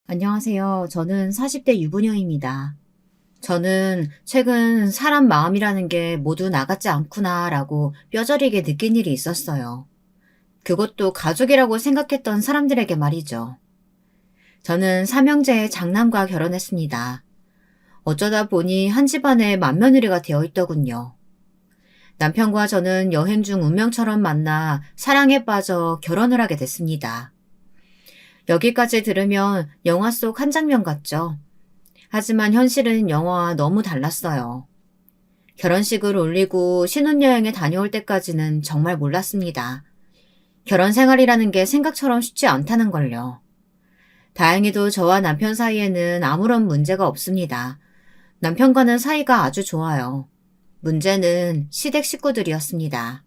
안녕하세요. 저는 40대 유부녀입니다. 저는 최근 사람 마음이라는 게 모두 나 같지 않구나라고 뼈저리게 느낀 일이 있었어요. 그것도 가족이라고 생각했던 사람들에게 말이죠. 저는 삼형제의 장남과 결혼했습니다. 어쩌다 보니 한 집안의 맏며느리가 되어 있더군요. 남편과 저는 여행 중 운명처럼 만나 사랑에 빠져 결혼을 하게 됐습니다. 여기까지 들으면 영화 속 한 장면 같죠? 하지만 현실은 영화와 너무 달랐어요. 결혼식을 올리고 신혼여행에 다녀올 때까지는 정말 몰랐습니다. 결혼 생활이라는 게 생각처럼 쉽지 않다는 걸요. 다행히도 저와 남편 사이에는 아무런 문제가 없습니다. 남편과는 사이가 아주 좋아요. 문제는 시댁 식구들이었습니다.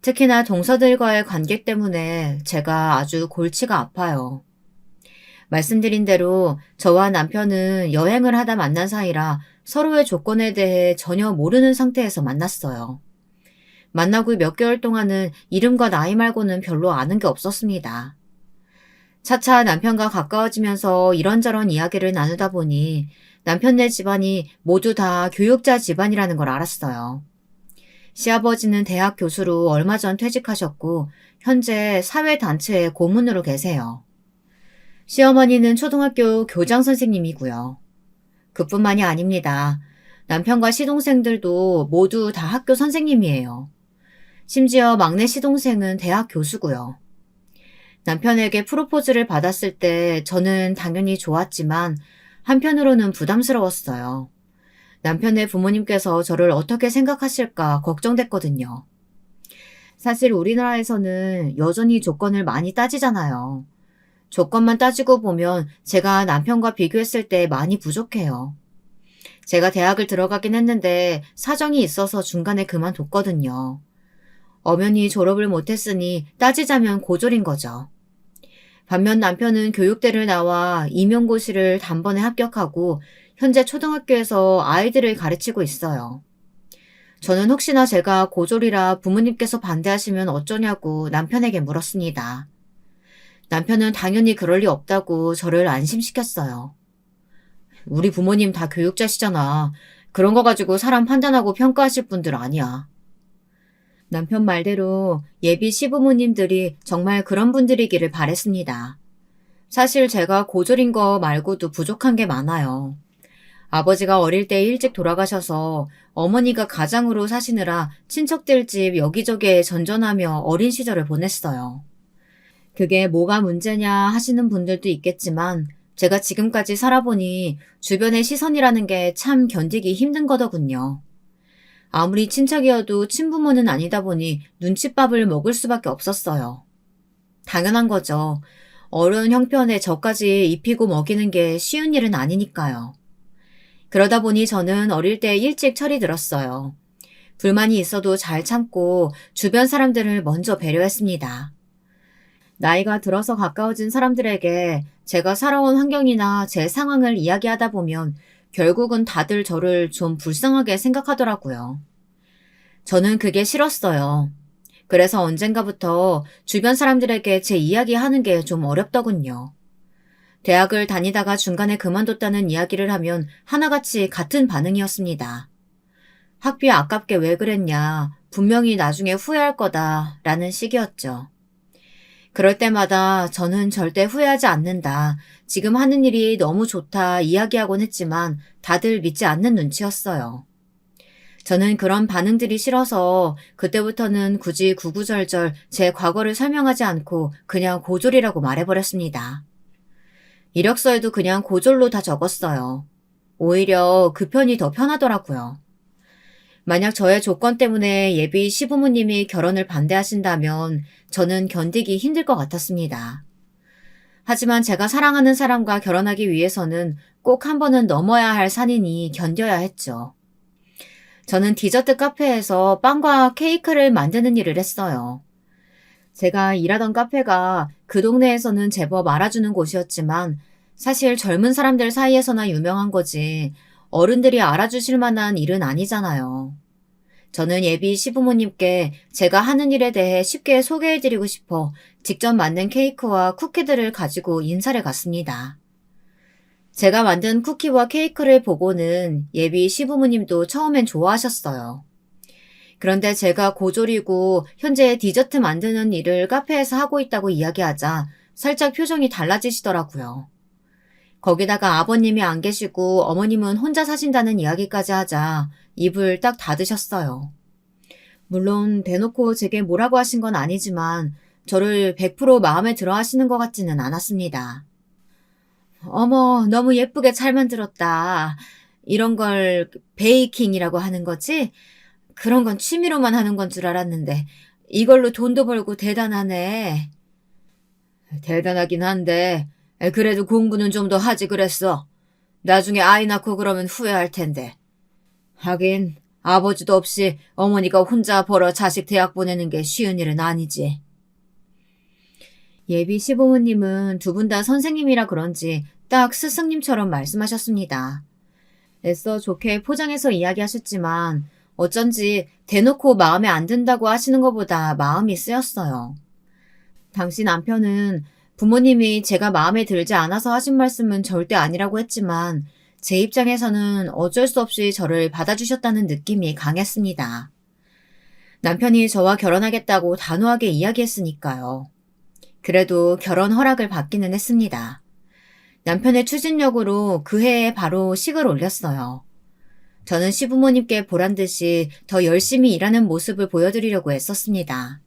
특히나 동서들과의 관계 때문에 제가 아주 골치가 아파요. 말씀드린 대로 저와 남편은 여행을 하다 만난 사이라 서로의 조건에 대해 전혀 모르는 상태에서 만났어요. 만나고 몇 개월 동안은 이름과 나이 말고는 별로 아는 게 없었습니다. 차차 남편과 가까워지면서 이런저런 이야기를 나누다 보니 남편네 집안이 모두 다 교육자 집안이라는 걸 알았어요. 시아버지는 대학 교수로 얼마 전 퇴직하셨고 현재 사회단체의 고문으로 계세요. 시어머니는 초등학교 교장 선생님이고요. 그뿐만이 아닙니다. 남편과 시동생들도 모두 다 학교 선생님이에요. 심지어 막내 시동생은 대학 교수고요. 남편에게 프로포즈를 받았을 때 저는 당연히 좋았지만 한편으로는 부담스러웠어요. 남편의 부모님께서 저를 어떻게 생각하실까 걱정됐거든요. 사실 우리나라에서는 여전히 조건을 많이 따지잖아요. 조건만 따지고 보면 제가 남편과 비교했을 때 많이 부족해요. 제가 대학을 들어가긴 했는데 사정이 있어서 중간에 그만뒀거든요. 엄연히 졸업을 못했으니 따지자면 고졸인 거죠. 반면 남편은 교육대를 나와 임용고시를 단번에 합격하고 현재 초등학교에서 아이들을 가르치고 있어요. 저는 혹시나 제가 고졸이라 부모님께서 반대하시면 어쩌냐고 남편에게 물었습니다. 남편은 당연히 그럴 리 없다고 저를 안심시켰어요. 우리 부모님 다 교육자시잖아. 그런 거 가지고 사람 판단하고 평가하실 분들 아니야. 남편 말대로 예비 시부모님들이 정말 그런 분들이기를 바랬습니다. 사실 제가 고졸인 거 말고도 부족한 게 많아요. 아버지가 어릴 때 일찍 돌아가셔서 어머니가 가장으로 사시느라 친척들 집 여기저기에 전전하며 어린 시절을 보냈어요. 그게 뭐가 문제냐 하시는 분들도 있겠지만 제가 지금까지 살아보니 주변의 시선이라는 게 참 견디기 힘든 거더군요. 아무리 친척이어도 친부모는 아니다 보니 눈칫밥을 먹을 수밖에 없었어요. 당연한 거죠. 어려운 형편에 저까지 입히고 먹이는 게 쉬운 일은 아니니까요. 그러다 보니 저는 어릴 때 일찍 철이 들었어요. 불만이 있어도 잘 참고 주변 사람들을 먼저 배려했습니다. 나이가 들어서 가까워진 사람들에게 제가 살아온 환경이나 제 상황을 이야기하다 보면 결국은 다들 저를 좀 불쌍하게 생각하더라고요. 저는 그게 싫었어요. 그래서 언젠가부터 주변 사람들에게 제 이야기하는 게 좀 어렵더군요. 대학을 다니다가 중간에 그만뒀다는 이야기를 하면 하나같이 같은 반응이었습니다. 학비 아깝게 왜 그랬냐, 분명히 나중에 후회할 거다 라는 식이었죠. 그럴 때마다 저는 절대 후회하지 않는다. 지금 하는 일이 너무 좋다 이야기하곤 했지만 다들 믿지 않는 눈치였어요. 저는 그런 반응들이 싫어서 그때부터는 굳이 구구절절 제 과거를 설명하지 않고 그냥 고졸이라고 말해버렸습니다. 이력서에도 그냥 고졸로 다 적었어요. 오히려 그 편이 더 편하더라고요. 만약 저의 조건 때문에 예비 시부모님이 결혼을 반대하신다면 저는 견디기 힘들 것 같았습니다. 하지만 제가 사랑하는 사람과 결혼하기 위해서는 꼭 한 번은 넘어야 할 산이니 견뎌야 했죠. 저는 디저트 카페에서 빵과 케이크를 만드는 일을 했어요. 제가 일하던 카페가 그 동네에서는 제법 알아주는 곳이었지만 사실 젊은 사람들 사이에서나 유명한 거지 어른들이 알아주실 만한 일은 아니잖아요. 저는 예비 시부모님께 제가 하는 일에 대해 쉽게 소개해드리고 싶어 직접 만든 케이크와 쿠키들을 가지고 인사를 갔습니다. 제가 만든 쿠키와 케이크를 보고는 예비 시부모님도 처음엔 좋아하셨어요. 그런데 제가 고졸이고 현재 디저트 만드는 일을 카페에서 하고 있다고 이야기하자 살짝 표정이 달라지시더라고요. 거기다가 아버님이 안 계시고 어머님은 혼자 사신다는 이야기까지 하자 입을 딱 닫으셨어요. 물론 대놓고 제게 뭐라고 하신 건 아니지만 저를 100% 마음에 들어 하시는 것 같지는 않았습니다. 어머, 너무 예쁘게 잘 만들었다. 이런 걸 베이킹이라고 하는 거지? 그런 건 취미로만 하는 건 줄 알았는데 이걸로 돈도 벌고 대단하네. 대단하긴 한데 그래도 공부는 좀 더 하지 그랬어. 나중에 아이 낳고 그러면 후회할 텐데. 하긴 아버지도 없이 어머니가 혼자 벌어 자식 대학 보내는 게 쉬운 일은 아니지. 예비 시부모님은 두 분 다 선생님이라 그런지 딱 스승님처럼 말씀하셨습니다. 애써 좋게 포장해서 이야기하셨지만 어쩐지 대놓고 마음에 안 든다고 하시는 것보다 마음이 쓰였어요. 당시 남편은 부모님이 제가 마음에 들지 않아서 하신 말씀은 절대 아니라고 했지만 제 입장에서는 어쩔 수 없이 저를 받아주셨다는 느낌이 강했습니다. 남편이 저와 결혼하겠다고 단호하게 이야기했으니까요. 그래도 결혼 허락을 받기는 했습니다. 남편의 추진력으로 그 해에 바로 식을 올렸어요. 저는 시부모님께 보란듯이 더 열심히 일하는 모습을 보여드리려고 애썼습니다.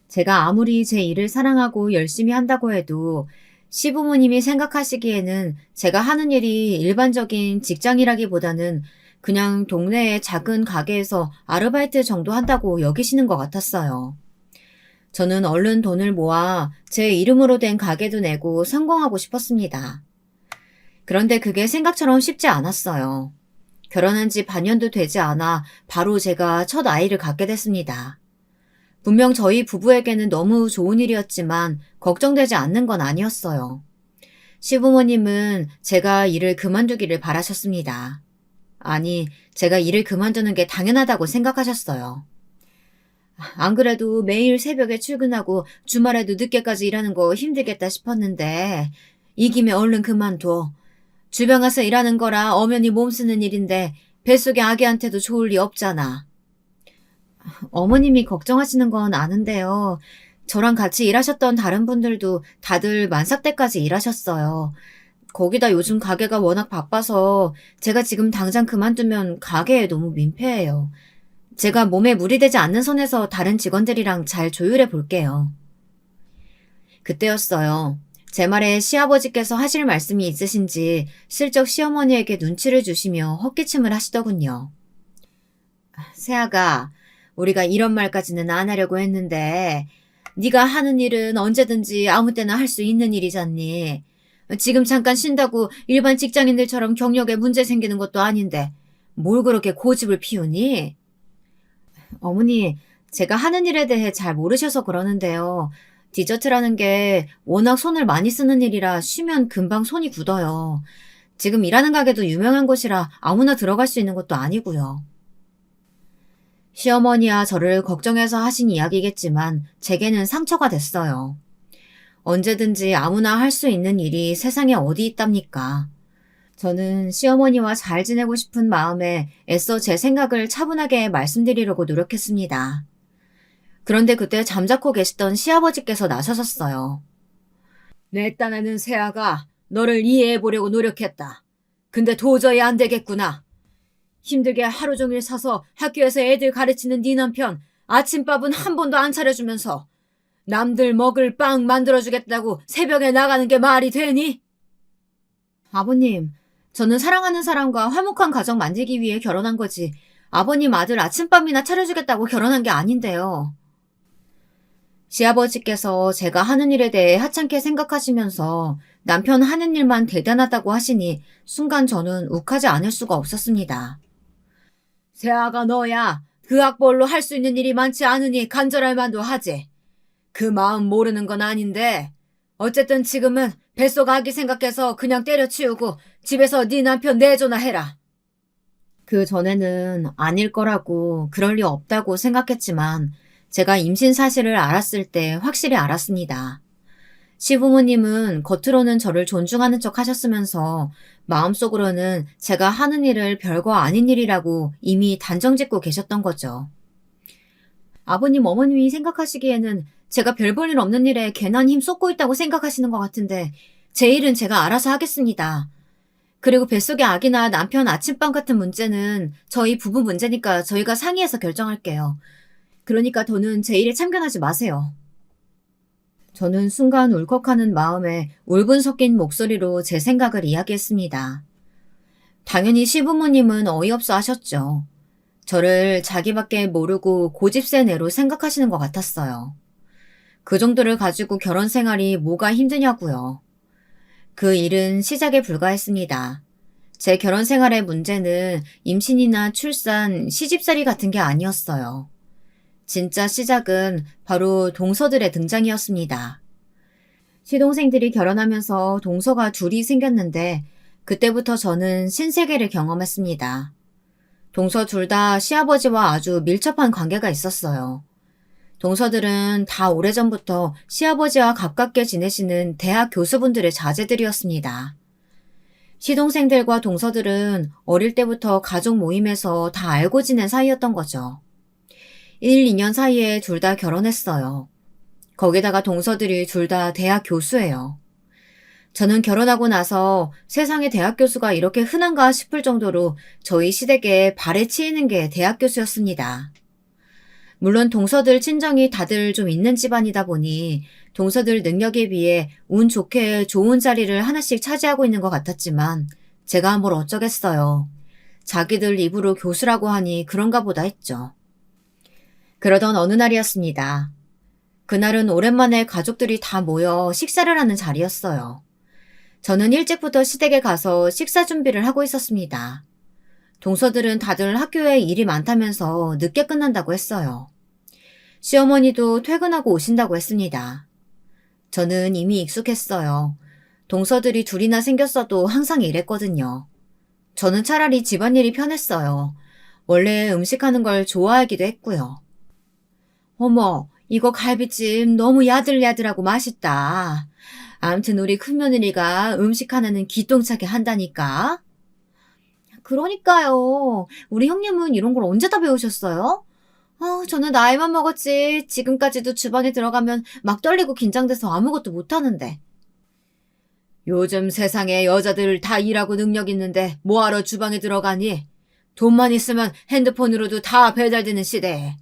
제가 아무리 제 일을 사랑하고 열심히 한다고 해도 시부모님이 생각하시기에는 제가 하는 일이 일반적인 직장이라기보다는 그냥 동네의 작은 가게에서 아르바이트 정도 한다고 여기시는 것 같았어요. 저는 얼른 돈을 모아 제 이름으로 된 가게도 내고 성공하고 싶었습니다. 그런데 그게 생각처럼 쉽지 않았어요. 결혼한 지 반년도 되지 않아 바로 제가 첫 아이를 갖게 됐습니다. 분명 저희 부부에게는 너무 좋은 일이었지만 걱정되지 않는 건 아니었어요. 시부모님은 제가 일을 그만두기를 바라셨습니다. 아니, 제가 일을 그만두는 게 당연하다고 생각하셨어요. 안 그래도 매일 새벽에 출근하고 주말에도 늦게까지 일하는 거 힘들겠다 싶었는데 이 김에 얼른 그만둬. 주변 가서 일하는 거라 엄연히 몸 쓰는 일인데 뱃속의 아기한테도 좋을 리 없잖아. 어머님이 걱정하시는 건 아는데요. 저랑 같이 일하셨던 다른 분들도 다들 만삭 때까지 일하셨어요. 거기다 요즘 가게가 워낙 바빠서 제가 지금 당장 그만두면 가게에 너무 민폐예요. 제가 몸에 무리되지 않는 선에서 다른 직원들이랑 잘 조율해 볼게요. 그때였어요. 제 말에 시아버지께서 하실 말씀이 있으신지 슬쩍 시어머니에게 눈치를 주시며 헛기침을 하시더군요. 세아가, 우리가 이런 말까지는 안 하려고 했는데 네가 하는 일은 언제든지 아무 때나 할 수 있는 일이잖니. 지금 잠깐 쉰다고 일반 직장인들처럼 경력에 문제 생기는 것도 아닌데 뭘 그렇게 고집을 피우니? 어머니, 제가 하는 일에 대해 잘 모르셔서 그러는데요. 디저트라는 게 워낙 손을 많이 쓰는 일이라 쉬면 금방 손이 굳어요. 지금 일하는 가게도 유명한 곳이라 아무나 들어갈 수 있는 것도 아니고요. 시어머니야 저를 걱정해서 하신 이야기겠지만 제게는 상처가 됐어요. 언제든지 아무나 할 수 있는 일이 세상에 어디 있답니까? 저는 시어머니와 잘 지내고 싶은 마음에 애써 제 생각을 차분하게 말씀드리려고 노력했습니다. 그런데 그때 잠자코 계시던 시아버지께서 나서셨어요. 내 딴에는 세아가 너를 이해해보려고 노력했다. 근데 도저히 안 되겠구나. 힘들게 하루 종일 사서 학교에서 애들 가르치는 네 남편 아침밥은 한 번도 안 차려주면서 남들 먹을 빵 만들어주겠다고 새벽에 나가는 게 말이 되니? 아버님, 저는 사랑하는 사람과 화목한 가정 만들기 위해 결혼한 거지 아버님 아들 아침밥이나 차려주겠다고 결혼한 게 아닌데요. 시아버지께서 제가 하는 일에 대해 하찮게 생각하시면서 남편 하는 일만 대단하다고 하시니 순간 저는 욱하지 않을 수가 없었습니다. 세아가 너야 그 악벌로 할 수 있는 일이 많지 않으니 간절할 만도 하지. 그 마음 모르는 건 아닌데 어쨌든 지금은 뱃속 아기 생각해서 그냥 때려치우고 집에서 네 남편 내조나 해라. 그 전에는 아닐 거라고 그럴 리 없다고 생각했지만 제가 임신 사실을 알았을 때 확실히 알았습니다. 시부모님은 겉으로는 저를 존중하는 척 하셨으면서 마음속으로는 제가 하는 일을 별거 아닌 일이라고 이미 단정짓고 계셨던 거죠. 아버님, 어머님이 생각하시기에는 제가 별 볼 일 없는 일에 괜한 힘 쏟고 있다고 생각하시는 것 같은데 제 일은 제가 알아서 하겠습니다. 그리고 뱃속의 아기나 남편 아침밥 같은 문제는 저희 부부 문제니까 저희가 상의해서 결정할게요. 그러니까 더는 제 일에 참견하지 마세요. 저는 순간 울컥하는 마음에 울분 섞인 목소리로 제 생각을 이야기했습니다. 당연히 시부모님은 어이없어 하셨죠. 저를 자기밖에 모르고 고집센 애로 생각하시는 것 같았어요. 그 정도를 가지고 결혼 생활이 뭐가 힘드냐고요. 그 일은 시작에 불과했습니다. 제 결혼 생활의 문제는 임신이나 출산, 시집살이 같은 게 아니었어요. 진짜 시작은 바로 동서들의 등장이었습니다. 시동생들이 결혼하면서 동서가 둘이 생겼는데 그때부터 저는 신세계를 경험했습니다. 동서 둘 다 시아버지와 아주 밀접한 관계가 있었어요. 동서들은 다 오래전부터 시아버지와 가깝게 지내시는 대학 교수분들의 자제들이었습니다. 시동생들과 동서들은 어릴 때부터 가족 모임에서 다 알고 지낸 사이였던 거죠. 1, 2년 사이에 둘 다 결혼했어요. 거기다가 동서들이 둘 다 대학 교수예요. 저는 결혼하고 나서 세상에 대학 교수가 이렇게 흔한가 싶을 정도로 저희 시댁에 발에 치이는 게 대학 교수였습니다. 물론 동서들 친정이 다들 좀 있는 집안이다 보니 동서들 능력에 비해 운 좋게 좋은 자리를 하나씩 차지하고 있는 것 같았지만 제가 뭘 어쩌겠어요. 자기들 입으로 교수라고 하니 그런가 보다 했죠. 그러던 어느 날이었습니다. 그날은 오랜만에 가족들이 다 모여 식사를 하는 자리였어요. 저는 일찍부터 시댁에 가서 식사 준비를 하고 있었습니다. 동서들은 다들 학교에 일이 많다면서 늦게 끝난다고 했어요. 시어머니도 퇴근하고 오신다고 했습니다. 저는 이미 익숙했어요. 동서들이 둘이나 생겼어도 항상 이랬거든요. 저는 차라리 집안일이 편했어요. 원래 음식하는 걸 좋아하기도 했고요. 어머, 이거 갈비찜 너무 야들야들하고 맛있다. 암튼 우리 큰며느리가 음식 하나는 기똥차게 한다니까. 그러니까요. 우리 형님은 이런 걸 언제 다 배우셨어요? 저는 나이만 먹었지. 지금까지도 주방에 들어가면 막 떨리고 긴장돼서 아무것도 못하는데. 요즘 세상에 여자들 다 일하고 능력 있는데 뭐하러 주방에 들어가니? 돈만 있으면 핸드폰으로도 다 배달되는 시대에.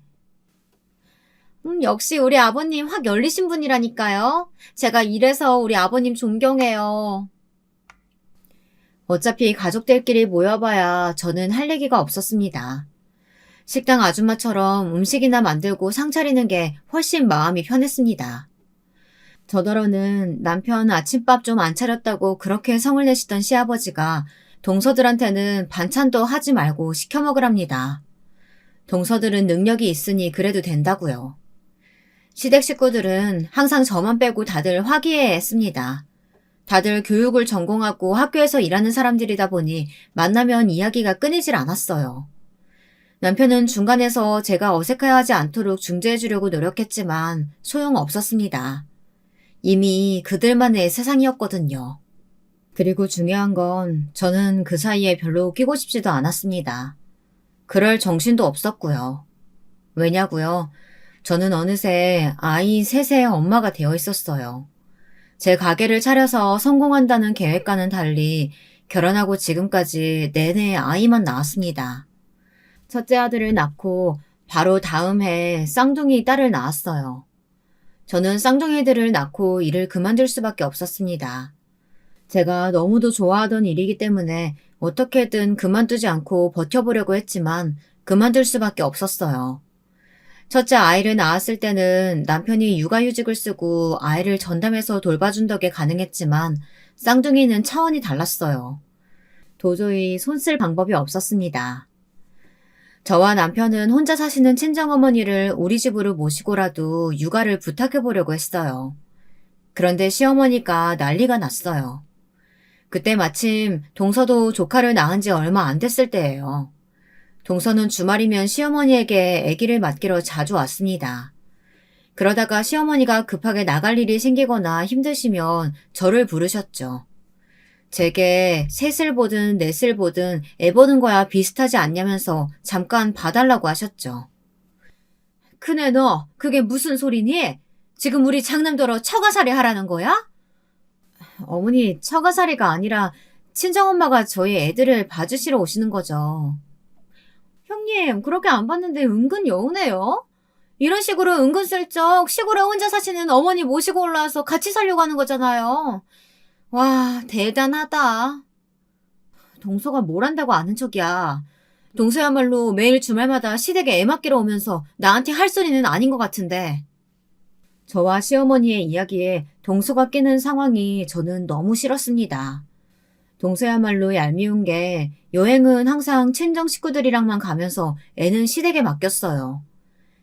역시 우리 아버님 확 열리신 분이라니까요. 제가 이래서 우리 아버님 존경해요. 어차피 가족들끼리 모여봐야 저는 할 얘기가 없었습니다. 식당 아줌마처럼 음식이나 만들고 상 차리는 게 훨씬 마음이 편했습니다. 저더러는 남편 아침밥 좀 안 차렸다고 그렇게 성을 내시던 시아버지가 동서들한테는 반찬도 하지 말고 시켜 먹으랍니다. 동서들은 능력이 있으니 그래도 된다고요. 시댁 식구들은 항상 저만 빼고 다들 화기애애했습니다. 다들 교육을 전공하고 학교에서 일하는 사람들이다 보니 만나면 이야기가 끊이질 않았어요. 남편은 중간에서 제가 어색해하지 않도록 중재해주려고 노력했지만 소용없었습니다. 이미 그들만의 세상이었거든요. 그리고 중요한 건 저는 그 사이에 별로 끼고 싶지도 않았습니다. 그럴 정신도 없었고요. 왜냐고요? 저는 어느새 아이 셋의 엄마가 되어 있었어요. 제 가게를 차려서 성공한다는 계획과는 달리 결혼하고 지금까지 내내 아이만 낳았습니다. 첫째 아들을 낳고 바로 다음 해 쌍둥이 딸을 낳았어요. 저는 쌍둥이들을 낳고 일을 그만둘 수밖에 없었습니다. 제가 너무도 좋아하던 일이기 때문에 어떻게든 그만두지 않고 버텨보려고 했지만 그만둘 수밖에 없었어요. 첫째 아이를 낳았을 때는 남편이 육아휴직을 쓰고 아이를 전담해서 돌봐준 덕에 가능했지만 쌍둥이는 차원이 달랐어요. 도저히 손쓸 방법이 없었습니다. 저와 남편은 혼자 사시는 친정어머니를 우리 집으로 모시고라도 육아를 부탁해보려고 했어요. 그런데 시어머니가 난리가 났어요. 그때 마침 동서도 조카를 낳은 지 얼마 안 됐을 때예요. 동서는 주말이면 시어머니에게 아기를 맡기러 자주 왔습니다. 그러다가 시어머니가 급하게 나갈 일이 생기거나 힘드시면 저를 부르셨죠. 제게 셋을 보든 넷을 보든 애 보는 거야 비슷하지 않냐면서 잠깐 봐달라고 하셨죠. 큰애 너 그게 무슨 소리니? 지금 우리 장남더러 처가살이 하라는 거야? 어머니 처가살이가 아니라 친정엄마가 저희 애들을 봐주시러 오시는 거죠. 형님 그렇게 안 봤는데 은근 여운해요? 이런 식으로 은근슬쩍 시골에 혼자 사시는 어머니 모시고 올라와서 같이 살려고 하는 거잖아요. 와 대단하다. 동서가 뭘 한다고 아는 척이야. 동서야말로 매일 주말마다 시댁에 애 맡기러 오면서 나한테 할 소리는 아닌 것 같은데. 저와 시어머니의 이야기에 동서가 끼는 상황이 저는 너무 싫었습니다. 동서야말로 얄미운 게 여행은 항상 친정 식구들이랑만 가면서 애는 시댁에 맡겼어요.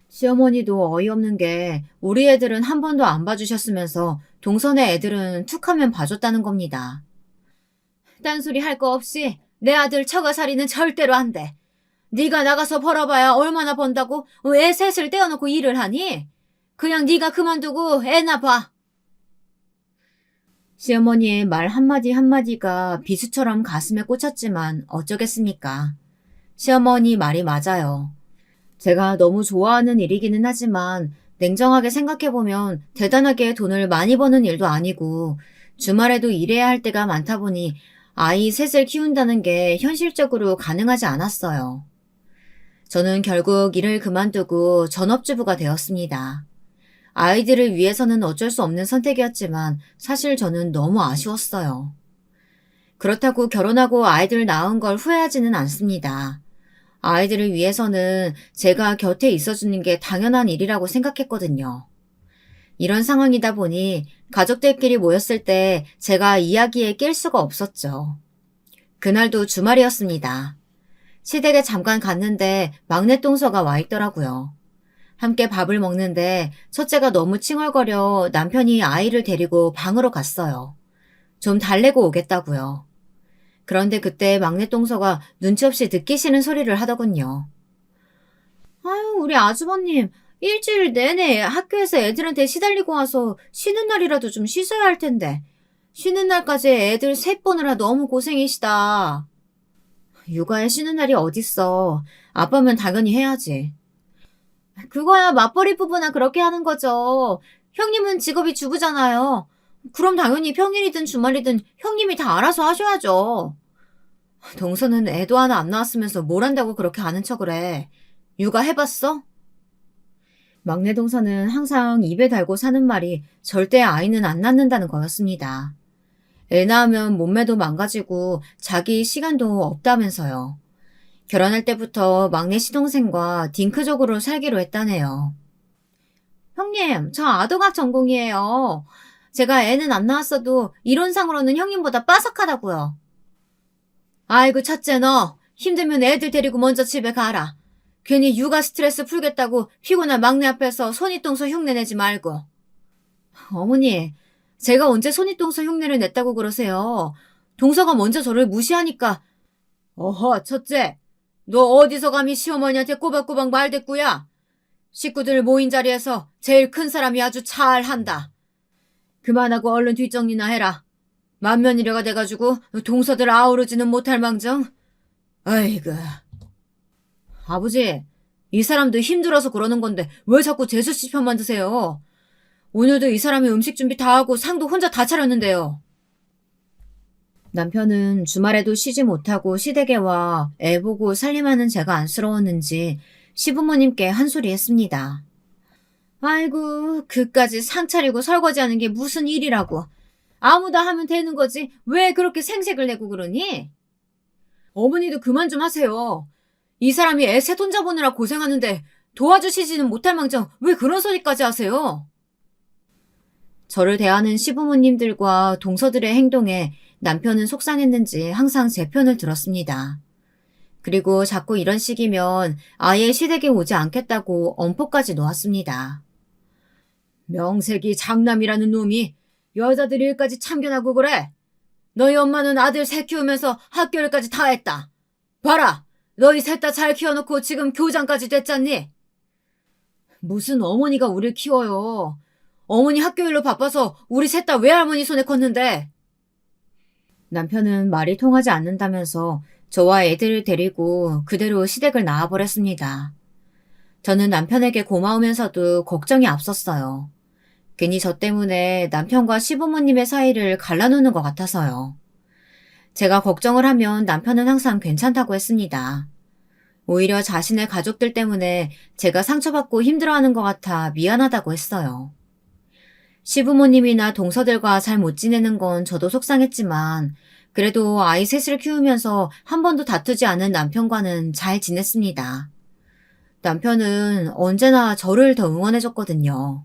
시어머니도 어이없는 게 우리 애들은 한 번도 안 봐주셨으면서 동선의 애들은 툭하면 봐줬다는 겁니다. 딴소리 할 거 없이 내 아들 처가살이는 절대로 안 돼. 네가 나가서 벌어봐야 얼마나 번다고 애 셋을 떼어놓고 일을 하니? 그냥 네가 그만두고 애나 봐. 시어머니의 말 한마디 한마디가 비수처럼 가슴에 꽂혔지만 어쩌겠습니까. 시어머니 말이 맞아요. 제가 너무 좋아하는 일이기는 하지만 냉정하게 생각해보면 대단하게 돈을 많이 버는 일도 아니고 주말에도 일해야 할 때가 많다 보니 아이 셋을 키운다는 게 현실적으로 가능하지 않았어요. 저는 결국 일을 그만두고 전업주부가 되었습니다. 아이들을 위해서는 어쩔 수 없는 선택이었지만 사실 저는 너무 아쉬웠어요. 그렇다고 결혼하고 아이들 낳은 걸 후회하지는 않습니다. 아이들을 위해서는 제가 곁에 있어주는 게 당연한 일이라고 생각했거든요. 이런 상황이다 보니 가족들끼리 모였을 때 제가 이야기에 낄 수가 없었죠. 그날도 주말이었습니다. 시댁에 잠깐 갔는데 막내 동서가 와 있더라고요. 함께 밥을 먹는데 첫째가 너무 칭얼거려 남편이 아이를 데리고 방으로 갔어요. 좀 달래고 오겠다고요. 그런데 그때 막내 동서가 눈치 없이 듣기 싫은 소리를 하더군요. 아유, 우리 아주버님, 일주일 내내 학교에서 애들한테 시달리고 와서 쉬는 날이라도 좀 쉬셔야 할 텐데. 쉬는 날까지 애들 셋 보느라 너무 고생이시다. 육아에 쉬는 날이 어딨어. 아빠면 당연히 해야지. 그거야 맞벌이 부부나 그렇게 하는 거죠. 형님은 직업이 주부잖아요. 그럼 당연히 평일이든 주말이든 형님이 다 알아서 하셔야죠. 동서는 애도 하나 안 낳았으면서 뭘 한다고 그렇게 아는 척을 해. 육아 해봤어? 막내 동서는 항상 입에 달고 사는 말이 절대 아이는 안 낳는다는 거였습니다. 애 낳으면 몸매도 망가지고 자기 시간도 없다면서요. 결혼할 때부터 막내 시동생과 딩크족으로 살기로 했다네요. 형님, 저 아동학 전공이에요. 제가 애는 안 낳았어도 이론상으로는 형님보다 빠삭하다고요. 아이고 첫째 너 힘들면 애들 데리고 먼저 집에 가라. 괜히 육아 스트레스 풀겠다고 피곤한 막내 앞에서 손윗동서 흉내내지 말고. 어머니, 제가 언제 손윗동서 흉내를 냈다고 그러세요. 동서가 먼저 저를 무시하니까. 어허 첫째, 너 어디서 감히 시어머니한테 꼬박꼬박 말대꾸야? 식구들 모인 자리에서 제일 큰 사람이 아주 잘한다. 그만하고 얼른 뒷정리나 해라. 만면이래가 돼가지고 동서들 아우르지는 못할 망정. 아이고. 아버지, 이 사람도 힘들어서 그러는 건데 왜 자꾸 재수씨 편만 드세요? 오늘도 이 사람이 음식 준비 다 하고 상도 혼자 다 차렸는데요. 남편은 주말에도 쉬지 못하고 시댁에 와 애 보고 살림하는 제가 안쓰러웠는지 시부모님께 한 소리 했습니다. 아이고, 그까지 상 차리고 설거지하는 게 무슨 일이라고. 아무나 하면 되는 거지. 왜 그렇게 생색을 내고 그러니? 어머니도 그만 좀 하세요. 이 사람이 애 셋 혼자 보느라 고생하는데 도와주시지는 못할 망정 왜 그런 소리까지 하세요? 저를 대하는 시부모님들과 동서들의 행동에 남편은 속상했는지 항상 제 편을 들었습니다. 그리고 자꾸 이런 식이면 아예 시댁에 오지 않겠다고 엄포까지 놓았습니다. 명색이 장남이라는 놈이 여자들 일까지 참견하고 그래. 너희 엄마는 아들 셋 키우면서 학교일까지 다 했다. 봐라, 너희 셋 다 잘 키워놓고 지금 교장까지 됐잖니? 무슨 어머니가 우릴 키워요. 어머니 학교 일로 바빠서 우리 셋 다 외할머니 손에 컸는데. 남편은 말이 통하지 않는다면서 저와 애들을 데리고 그대로 시댁을 나와버렸습니다. 저는 남편에게 고마우면서도 걱정이 앞섰어요. 괜히 저 때문에 남편과 시부모님의 사이를 갈라놓는 것 같아서요. 제가 걱정을 하면 남편은 항상 괜찮다고 했습니다. 오히려 자신의 가족들 때문에 제가 상처받고 힘들어하는 것 같아 미안하다고 했어요. 시부모님이나 동서들과 잘 못 지내는 건 저도 속상했지만 그래도 아이 셋을 키우면서 한 번도 다투지 않은 남편과는 잘 지냈습니다. 남편은 언제나 저를 더 응원해줬거든요.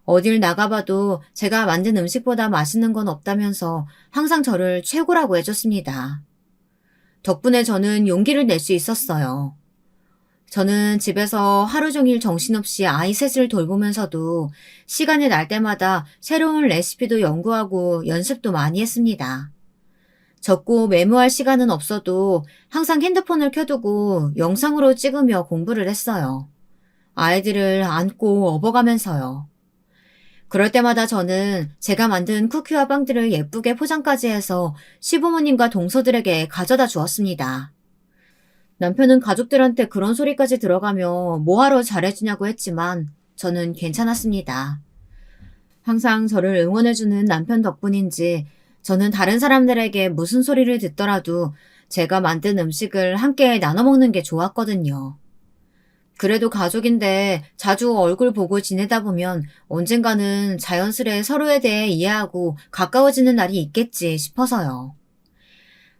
어딜 나가봐도 제가 만든 음식보다 맛있는 건 없다면서 항상 저를 최고라고 해줬습니다. 덕분에 저는 용기를 낼 수 있었어요. 저는 집에서 하루 종일 정신없이 아이 셋을 돌보면서도 시간이 날 때마다 새로운 레시피도 연구하고 연습도 많이 했습니다. 적고 메모할 시간은 없어도 항상 핸드폰을 켜두고 영상으로 찍으며 공부를 했어요. 아이들을 안고 업어가면서요. 그럴 때마다 저는 제가 만든 쿠키와 빵들을 예쁘게 포장까지 해서 시부모님과 동서들에게 가져다 주었습니다. 남편은 가족들한테 그런 소리까지 들어가며 뭐하러 잘해주냐고 했지만 저는 괜찮았습니다. 항상 저를 응원해주는 남편 덕분인지 저는 다른 사람들에게 무슨 소리를 듣더라도 제가 만든 음식을 함께 나눠 먹는 게 좋았거든요. 그래도 가족인데 자주 얼굴 보고 지내다 보면 언젠가는 자연스레 서로에 대해 이해하고 가까워지는 날이 있겠지 싶어서요.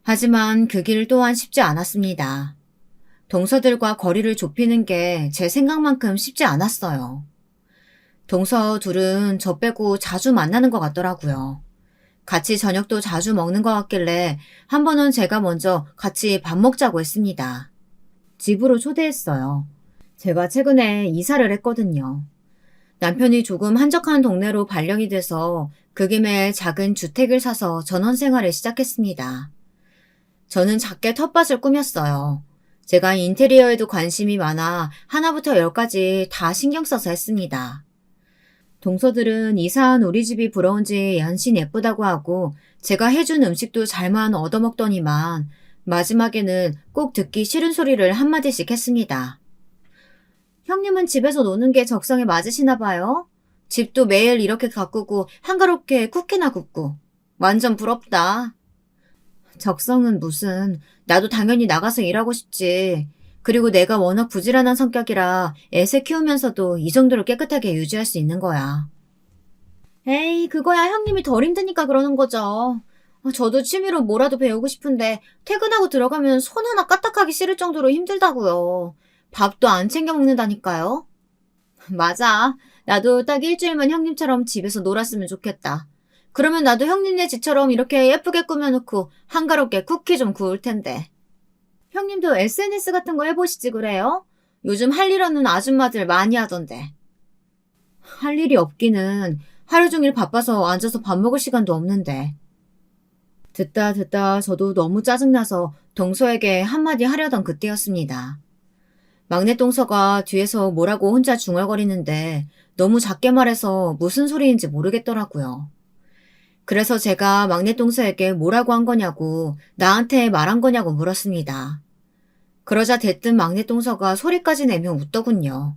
하지만 그 길 또한 쉽지 않았습니다. 동서들과 거리를 좁히는 게 제 생각만큼 쉽지 않았어요. 동서 둘은 저 빼고 자주 만나는 것 같더라고요. 같이 저녁도 자주 먹는 것 같길래 한 번은 제가 먼저 같이 밥 먹자고 했습니다. 집으로 초대했어요. 제가 최근에 이사를 했거든요. 남편이 조금 한적한 동네로 발령이 돼서 그 김에 작은 주택을 사서 전원 생활을 시작했습니다. 저는 작게 텃밭을 꾸몄어요. 제가 인테리어에도 관심이 많아 하나부터 열까지 다 신경 써서 했습니다. 동서들은 이사한 우리 집이 부러운지 연신 예쁘다고 하고 제가 해준 음식도 잘만 얻어먹더니만 마지막에는 꼭 듣기 싫은 소리를 한마디씩 했습니다. 형님은 집에서 노는 게 적성에 맞으시나 봐요? 집도 매일 이렇게 가꾸고 한가롭게 쿠키나 굽고. 완전 부럽다. 적성은 무슨, 나도 당연히 나가서 일하고 싶지. 그리고 내가 워낙 부지런한 성격이라 애새 키우면서도 이 정도로 깨끗하게 유지할 수 있는 거야. 에이, 그거야 형님이 덜 힘드니까 그러는 거죠. 저도 취미로 뭐라도 배우고 싶은데 퇴근하고 들어가면 손 하나 까딱하기 싫을 정도로 힘들다고요. 밥도 안 챙겨 먹는다니까요. 맞아. 나도 딱 일주일만 형님처럼 집에서 놀았으면 좋겠다. 그러면 나도 형님네 집처럼 이렇게 예쁘게 꾸며놓고 한가롭게 쿠키 좀 구울 텐데. 형님도 SNS 같은 거 해보시지 그래요? 요즘 할 일 없는 아줌마들 많이 하던데. 할 일이 없기는 하루 종일 바빠서 앉아서 밥 먹을 시간도 없는데. 듣다 저도 너무 짜증나서 동서에게 한마디 하려던 그때였습니다. 막내 동서가 뒤에서 뭐라고 혼자 중얼거리는데 너무 작게 말해서 무슨 소리인지 모르겠더라고요. 그래서 제가 막내 동서에게 뭐라고 한 거냐고 나한테 말한 거냐고 물었습니다. 그러자 대뜸 막내 동서가 소리까지 내며 웃더군요.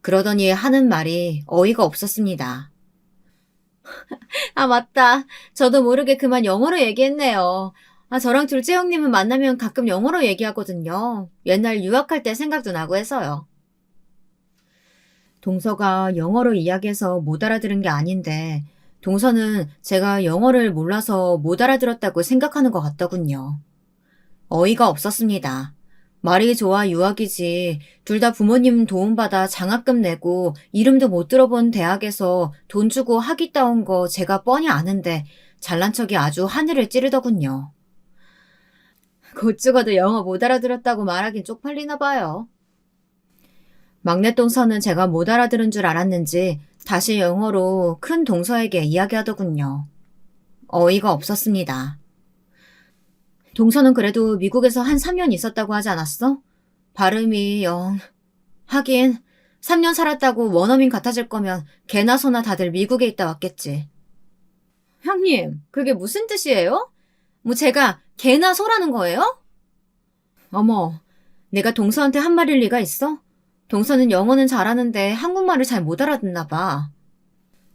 그러더니 하는 말이 어이가 없었습니다. 아, 맞다. 저도 모르게 그만 영어로 얘기했네요. 저랑 둘째 형님은 만나면 가끔 영어로 얘기하거든요. 옛날 유학할 때 생각도 나고 해서요. 동서가 영어로 이야기해서 못 알아들은 게 아닌데 동서는 제가 영어를 몰라서 못 알아들었다고 생각하는 것 같더군요. 어이가 없었습니다. 말이 좋아 유학이지 둘 다 부모님 도움받아 장학금 내고 이름도 못 들어본 대학에서 돈 주고 학위 따온 거 제가 뻔히 아는데 잘난 척이 아주 하늘을 찌르더군요. 곧 죽어도 영어 못 알아들었다고 말하긴 쪽팔리나 봐요. 막내 동서는 제가 못 알아들은 줄 알았는지 다시 영어로 큰 동서에게 이야기하더군요. 어이가 없었습니다. 동서는 그래도 미국에서 한 3년 있었다고 하지 않았어? 발음이 하긴 3년 살았다고 원어민 같아질 거면 개나 소나 다들 미국에 있다 왔겠지. 형님, 그게 무슨 뜻이에요? 뭐 제가 개나 소라는 거예요? 어머, 내가 동서한테 한 말일 리가 있어? 동서는 영어는 잘하는데 한국말을 잘 못 알아듣나 봐.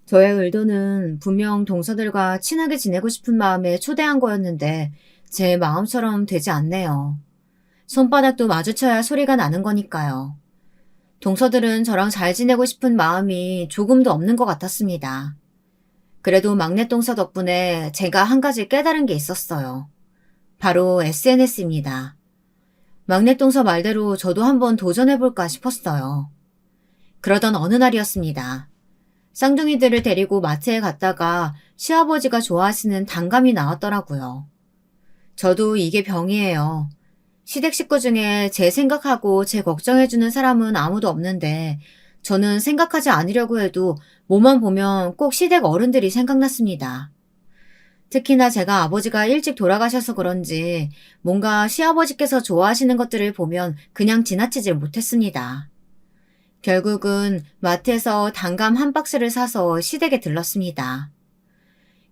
저의 의도는 분명 동서들과 친하게 지내고 싶은 마음에 초대한 거였는데 제 마음처럼 되지 않네요. 손바닥도 마주쳐야 소리가 나는 거니까요. 동서들은 저랑 잘 지내고 싶은 마음이 조금도 없는 것 같았습니다. 그래도 막내 동서 덕분에 제가 한 가지 깨달은 게 있었어요. 바로 SNS입니다. 막내 동서 말대로 저도 한번 도전해볼까 싶었어요. 그러던 어느 날이었습니다. 쌍둥이들을 데리고 마트에 갔다가 시아버지가 좋아하시는 단감이 나왔더라고요. 저도 이게 병이에요. 시댁 식구 중에 제 생각하고 제 걱정해주는 사람은 아무도 없는데 저는 생각하지 않으려고 해도 뭐만 보면 꼭 시댁 어른들이 생각났습니다. 특히나 제가 아버지가 일찍 돌아가셔서 그런지 뭔가 시아버지께서 좋아하시는 것들을 보면 그냥 지나치질 못했습니다. 결국은 마트에서 단감 한 박스를 사서 시댁에 들렀습니다.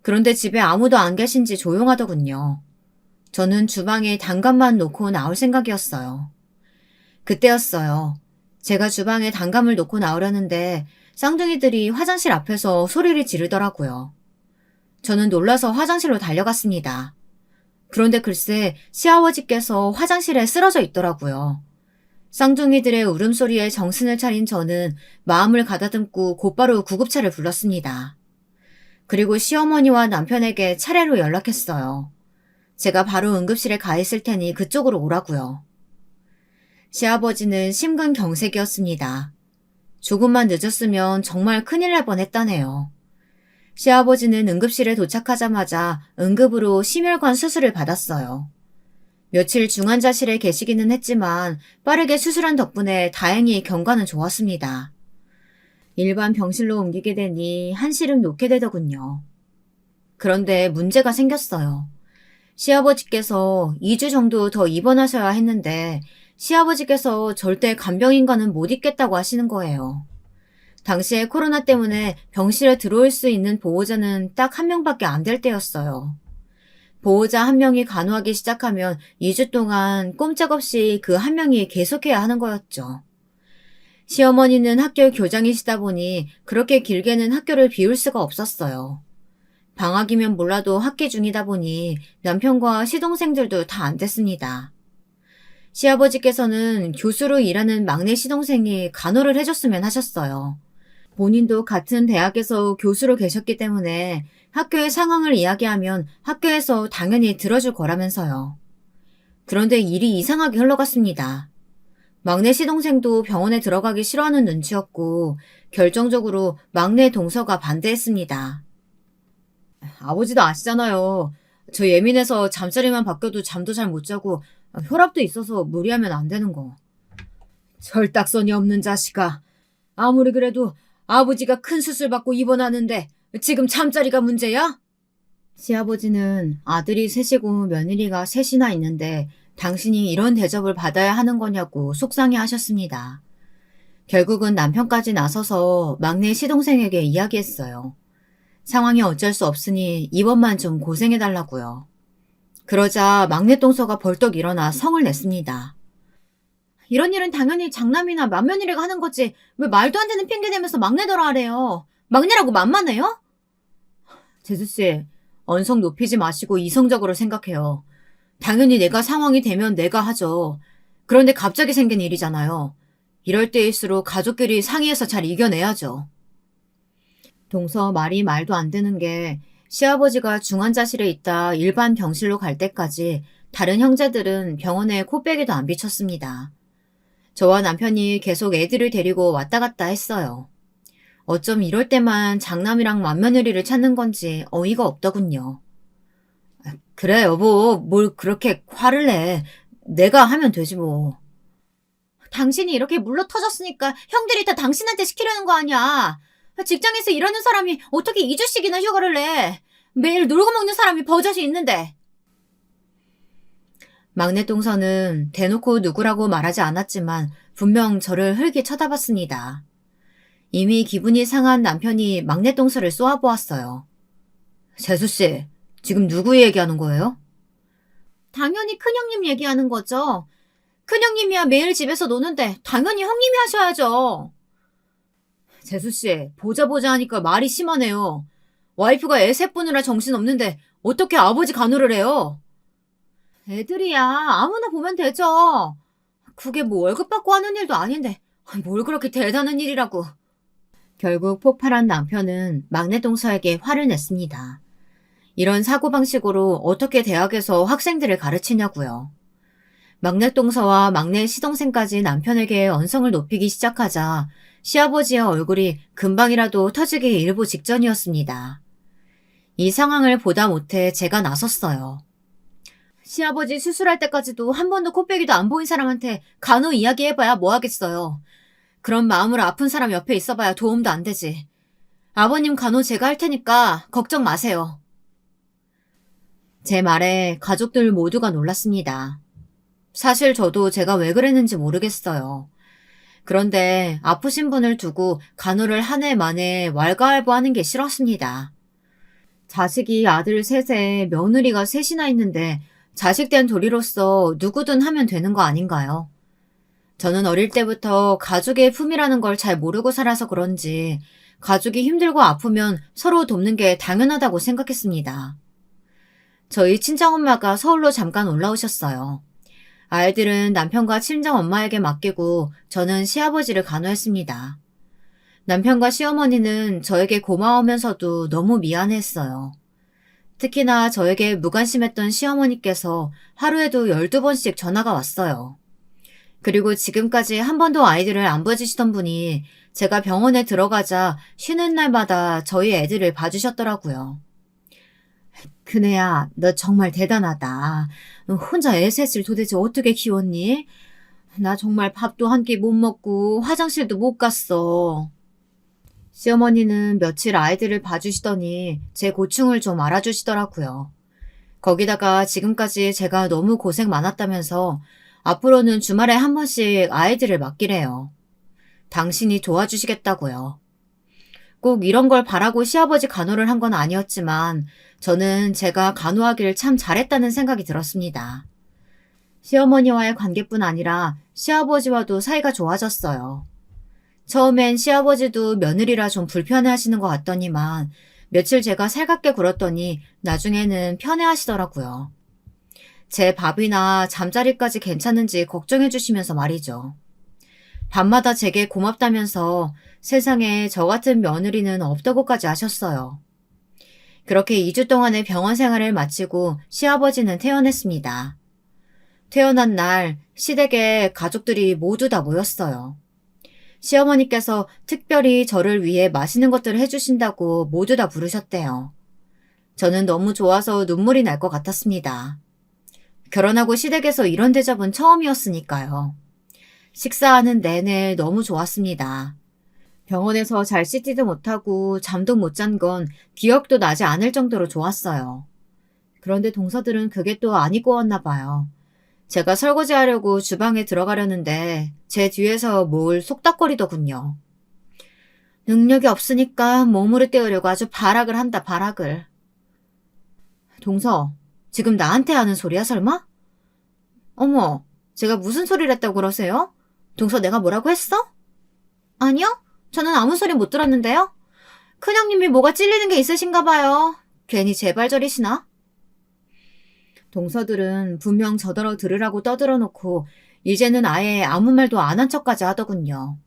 그런데 집에 아무도 안 계신지 조용하더군요. 저는 주방에 단감만 놓고 나올 생각이었어요. 그때였어요. 제가 주방에 단감을 놓고 나오려는데 쌍둥이들이 화장실 앞에서 소리를 지르더라고요. 저는 놀라서 화장실로 달려갔습니다. 그런데 글쎄 시아버지께서 화장실에 쓰러져 있더라고요. 쌍둥이들의 울음소리에 정신을 차린 저는 마음을 가다듬고 곧바로 구급차를 불렀습니다. 그리고 시어머니와 남편에게 차례로 연락했어요. 제가 바로 응급실에 가 있을 테니 그쪽으로 오라고요. 시아버지는 심근경색이었습니다. 조금만 늦었으면 정말 큰일 날 뻔했다네요. 시아버지는 응급실에 도착하자마자 응급으로 심혈관 수술을 받았어요. 며칠 중환자실에 계시기는 했지만 빠르게 수술한 덕분에 다행히 경과는 좋았습니다. 일반 병실로 옮기게 되니 한시름 놓게 되더군요. 그런데 문제가 생겼어요. 시아버지께서 2주 정도 더 입원하셔야 했는데 시아버지께서 절대 간병인과는 못 있겠다고 하시는 거예요. 당시에 코로나 때문에 병실에 들어올 수 있는 보호자는 딱 한 명밖에 안 될 때였어요. 보호자 한 명이 간호하기 시작하면 2주 동안 꼼짝없이 그 한 명이 계속해야 하는 거였죠. 시어머니는 학교 교장이시다 보니 그렇게 길게는 학교를 비울 수가 없었어요. 방학이면 몰라도 학기 중이다 보니 남편과 시동생들도 다 안 됐습니다. 시아버지께서는 교수로 일하는 막내 시동생이 간호를 해줬으면 하셨어요. 본인도 같은 대학에서 교수로 계셨기 때문에 학교의 상황을 이야기하면 학교에서 당연히 들어줄 거라면서요. 그런데 일이 이상하게 흘러갔습니다. 막내 시동생도 병원에 들어가기 싫어하는 눈치였고 결정적으로 막내 동서가 반대했습니다. 아버지도 아시잖아요. 저 예민해서 잠자리만 바뀌어도 잠도 잘 못 자고 혈압도 있어서 무리하면 안 되는 거. 철딱선이 없는 자식아. 아무리 그래도 아버지가 큰 수술 받고 입원하는데 지금 잠자리가 문제야? 시아버지는 아들이 셋이고 며느리가 셋이나 있는데 당신이 이런 대접을 받아야 하는 거냐고 속상해 하셨습니다. 결국은 남편까지 나서서 막내 시동생에게 이야기했어요. 상황이 어쩔 수 없으니 이번만 좀 고생해달라고요. 그러자 막내 동서가 벌떡 일어나 성을 냈습니다. 이런 일은 당연히 장남이나 맏며느리가 하는 거지 왜 말도 안 되는 핑계 대면서 막내더라 하래요. 막내라고 만만해요? 재수씨, 언성 높이지 마시고 이성적으로 생각해요. 당연히 내가 상황이 되면 내가 하죠. 그런데 갑자기 생긴 일이잖아요. 이럴 때일수록 가족끼리 상의해서 잘 이겨내야죠. 동서 말이 말도 안 되는 게 시아버지가 중환자실에 있다 일반 병실로 갈 때까지 다른 형제들은 병원에 코빼기도 안 비쳤습니다. 저와 남편이 계속 애들을 데리고 왔다 갔다 했어요. 어쩜 이럴 때만 장남이랑 맏며느리를 찾는 건지 어이가 없더군요. 그래 여보, 뭘 그렇게 화를 내. 내가 하면 되지 뭐. 당신이 이렇게 물러터졌으니까 형들이 다 당신한테 시키려는 거 아니야. 직장에서 일하는 사람이 어떻게 2주씩이나 휴가를 내. 매일 놀고 먹는 사람이 버젓이 있는데. 막내 동서는 대놓고 누구라고 말하지 않았지만 분명 저를 흘기 쳐다봤습니다. 이미 기분이 상한 남편이 막내 동서를 쏘아보았어요. 재수씨, 지금 누구 얘기하는 거예요? 당연히 큰형님 얘기하는 거죠. 큰형님이야 매일 집에서 노는데 당연히 형님이 하셔야죠. 재수씨, 보자 하니까 말이 심하네요. 와이프가 애 셋 보느라 정신없는데 어떻게 아버지 간호를 해요? 애들이야 아무나 보면 되죠. 그게 뭐 월급 받고 하는 일도 아닌데 뭘 그렇게 대단한 일이라고. 결국 폭발한 남편은 막내 동서에게 화를 냈습니다. 이런 사고방식으로 어떻게 대학에서 학생들을 가르치냐고요. 막내 동서와 막내 시동생까지 남편에게 언성을 높이기 시작하자 시아버지의 얼굴이 금방이라도 터지기 일보 직전이었습니다. 이 상황을 보다 못해 제가 나섰어요. 시아버지 수술할 때까지도 한 번도 코빼기도 안 보인 사람한테 간호 이야기해봐야 뭐 하겠어요. 그런 마음으로 아픈 사람 옆에 있어봐야 도움도 안 되지. 아버님 간호 제가 할 테니까 걱정 마세요. 제 말에 가족들 모두가 놀랐습니다. 사실 저도 제가 왜 그랬는지 모르겠어요. 그런데 아프신 분을 두고 간호를 한 해 만에 왈가왈부하는 게 싫었습니다. 자식이 아들 셋에 며느리가 셋이나 있는데 자식된 도리로서 누구든 하면 되는 거 아닌가요? 저는 어릴 때부터 가족의 품이라는 걸 잘 모르고 살아서 그런지 가족이 힘들고 아프면 서로 돕는 게 당연하다고 생각했습니다. 저희 친정엄마가 서울로 잠깐 올라오셨어요. 아이들은 남편과 친정엄마에게 맡기고 저는 시아버지를 간호했습니다. 남편과 시어머니는 저에게 고마우면서도 너무 미안했어요. 특히나 저에게 무관심했던 시어머니께서 하루에도 12번씩 전화가 왔어요. 그리고 지금까지 한 번도 아이들을 안 봐주시던 분이 제가 병원에 들어가자 쉬는 날마다 저희 애들을 봐주셨더라고요. 그네야, 너 정말 대단하다. 혼자 애 셋을 도대체 어떻게 키웠니? 나 정말 밥도 한 끼 못 먹고 화장실도 못 갔어. 시어머니는 며칠 아이들을 봐주시더니 제 고충을 좀 알아주시더라고요. 거기다가 지금까지 제가 너무 고생 많았다면서 앞으로는 주말에 한 번씩 아이들을 맡기래요. 당신이 도와주시겠다고요. 꼭 이런 걸 바라고 시아버지 간호를 한 건 아니었지만 저는 제가 간호하기를 참 잘했다는 생각이 들었습니다. 시어머니와의 관계뿐 아니라 시아버지와도 사이가 좋아졌어요. 처음엔 시아버지도 며느리라 좀 불편해하시는 것 같더니만 며칠 제가 살갑게 굴었더니 나중에는 편해하시더라고요. 제 밥이나 잠자리까지 괜찮은지 걱정해 주시면서 말이죠. 밤마다 제게 고맙다면서 세상에 저 같은 며느리는 없다고까지 하셨어요. 그렇게 2주 동안의 병원 생활을 마치고 시아버지는 퇴원했습니다. 퇴원한 날 시댁에 가족들이 모두 다 모였어요. 시어머니께서 특별히 저를 위해 맛있는 것들을 해주신다고 모두 다 부르셨대요. 저는 너무 좋아서 눈물이 날 것 같았습니다. 결혼하고 시댁에서 이런 대접은 처음이었으니까요. 식사하는 내내 너무 좋았습니다. 병원에서 잘 씻지도 못하고 잠도 못 잔 건 기억도 나지 않을 정도로 좋았어요. 그런데 동서들은 그게 또 안 입고 왔나 봐요. 제가 설거지하려고 주방에 들어가려는데 제 뒤에서 뭘 속닥거리더군요. 능력이 없으니까 몸으로 때우려고 아주 발악을 한다, 발악을. 동서, 지금 나한테 하는 소리야, 설마? 어머, 제가 무슨 소리를 했다고 그러세요? 동서 내가 뭐라고 했어? 아니요, 저는 아무 소리 못 들었는데요. 큰형님이 뭐가 찔리는 게 있으신가 봐요. 괜히 제발저리시나? 동서들은 분명 저더러 들으라고 떠들어놓고 이제는 아예 아무 말도 안 한 척까지 하더군요.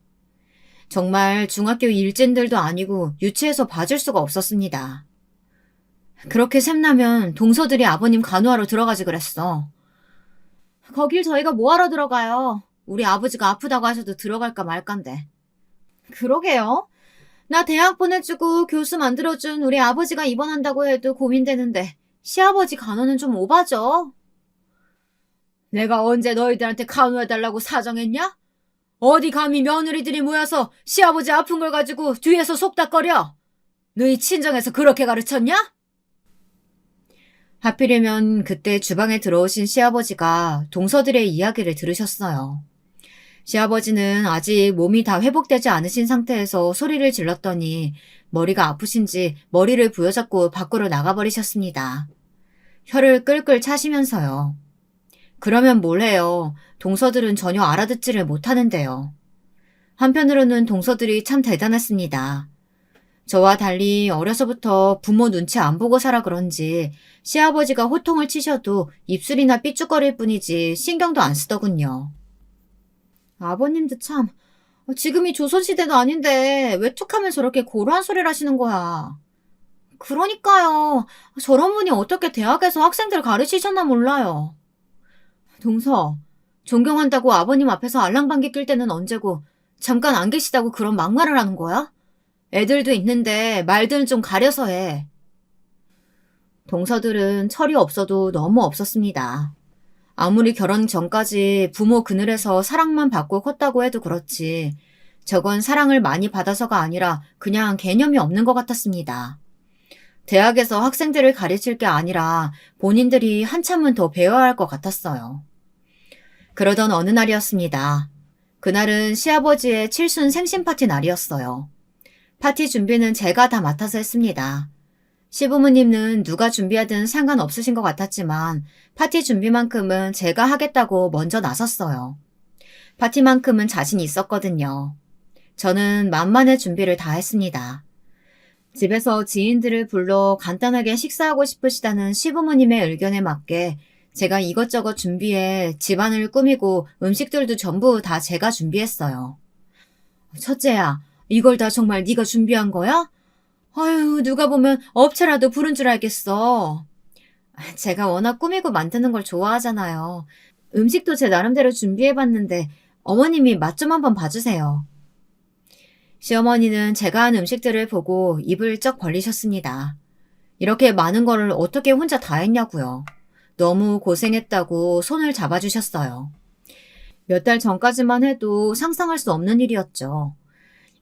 정말 중학교 일진들도 아니고 유치해서 봐줄 수가 없었습니다. 그렇게 샘나면 동서들이 아버님 간호하러 들어가지 그랬어. 거길 저희가 뭐하러 들어가요? 우리 아버지가 아프다고 하셔도 들어갈까 말까인데. 그러게요. 나 대학 보내주고 교수 만들어준 우리 아버지가 입원한다고 해도 고민되는데 시아버지 간호는 좀 오바죠. 내가 언제 너희들한테 간호해달라고 사정했냐? 어디 감히 며느리들이 모여서 시아버지 아픈 걸 가지고 뒤에서 속닥거려? 너희 친정에서 그렇게 가르쳤냐? 하필이면 그때 주방에 들어오신 시아버지가 동서들의 이야기를 들으셨어요. 시아버지는 아직 몸이 다 회복되지 않으신 상태에서 소리를 질렀더니 머리가 아프신지 머리를 부여잡고 밖으로 나가버리셨습니다. 혀를 끌끌 차시면서요. 그러면 뭘 해요? 동서들은 전혀 알아듣지를 못하는데요. 한편으로는 동서들이 참 대단했습니다. 저와 달리 어려서부터 부모 눈치 안 보고 살아 그런지 시아버지가 호통을 치셔도 입술이나 삐죽거릴 뿐이지 신경도 안 쓰더군요. 아버님도 참, 지금이 조선시대도 아닌데 왜 툭하면 저렇게 고루한 소리를 하시는 거야. 그러니까요. 저런 분이 어떻게 대학에서 학생들 가르치셨나 몰라요. 동서, 존경한다고 아버님 앞에서 알랑방귀 낄 때는 언제고 잠깐 안 계시다고 그런 막말을 하는 거야? 애들도 있는데 말들은 좀 가려서 해. 동서들은 철이 없어도 너무 없었습니다. 아무리 결혼 전까지 부모 그늘에서 사랑만 받고 컸다고 해도 그렇지 저건 사랑을 많이 받아서가 아니라 그냥 개념이 없는 것 같았습니다. 대학에서 학생들을 가르칠 게 아니라 본인들이 한참은 더 배워야 할 것 같았어요. 그러던 어느 날이었습니다. 그날은 시아버지의 칠순 생신 파티 날이었어요. 파티 준비는 제가 다 맡아서 했습니다. 시부모님은 누가 준비하든 상관없으신 것 같았지만 파티 준비만큼은 제가 하겠다고 먼저 나섰어요. 파티만큼은 자신 있었거든요. 저는 만만의 준비를 다 했습니다. 집에서 지인들을 불러 간단하게 식사하고 싶으시다는 시부모님의 의견에 맞게 제가 이것저것 준비해 집안을 꾸미고 음식들도 전부 다 제가 준비했어요. 첫째야, 이걸 다 정말 네가 준비한 거야? 아유, 누가 보면 업체라도 부른 줄 알겠어. 제가 워낙 꾸미고 만드는 걸 좋아하잖아요. 음식도 제 나름대로 준비해봤는데 어머님이 맛 좀 한번 봐주세요. 시어머니는 제가 한 음식들을 보고 입을 쩍 벌리셨습니다. 이렇게 많은 걸 어떻게 혼자 다 했냐고요. 너무 고생했다고 손을 잡아주셨어요. 몇 달 전까지만 해도 상상할 수 없는 일이었죠.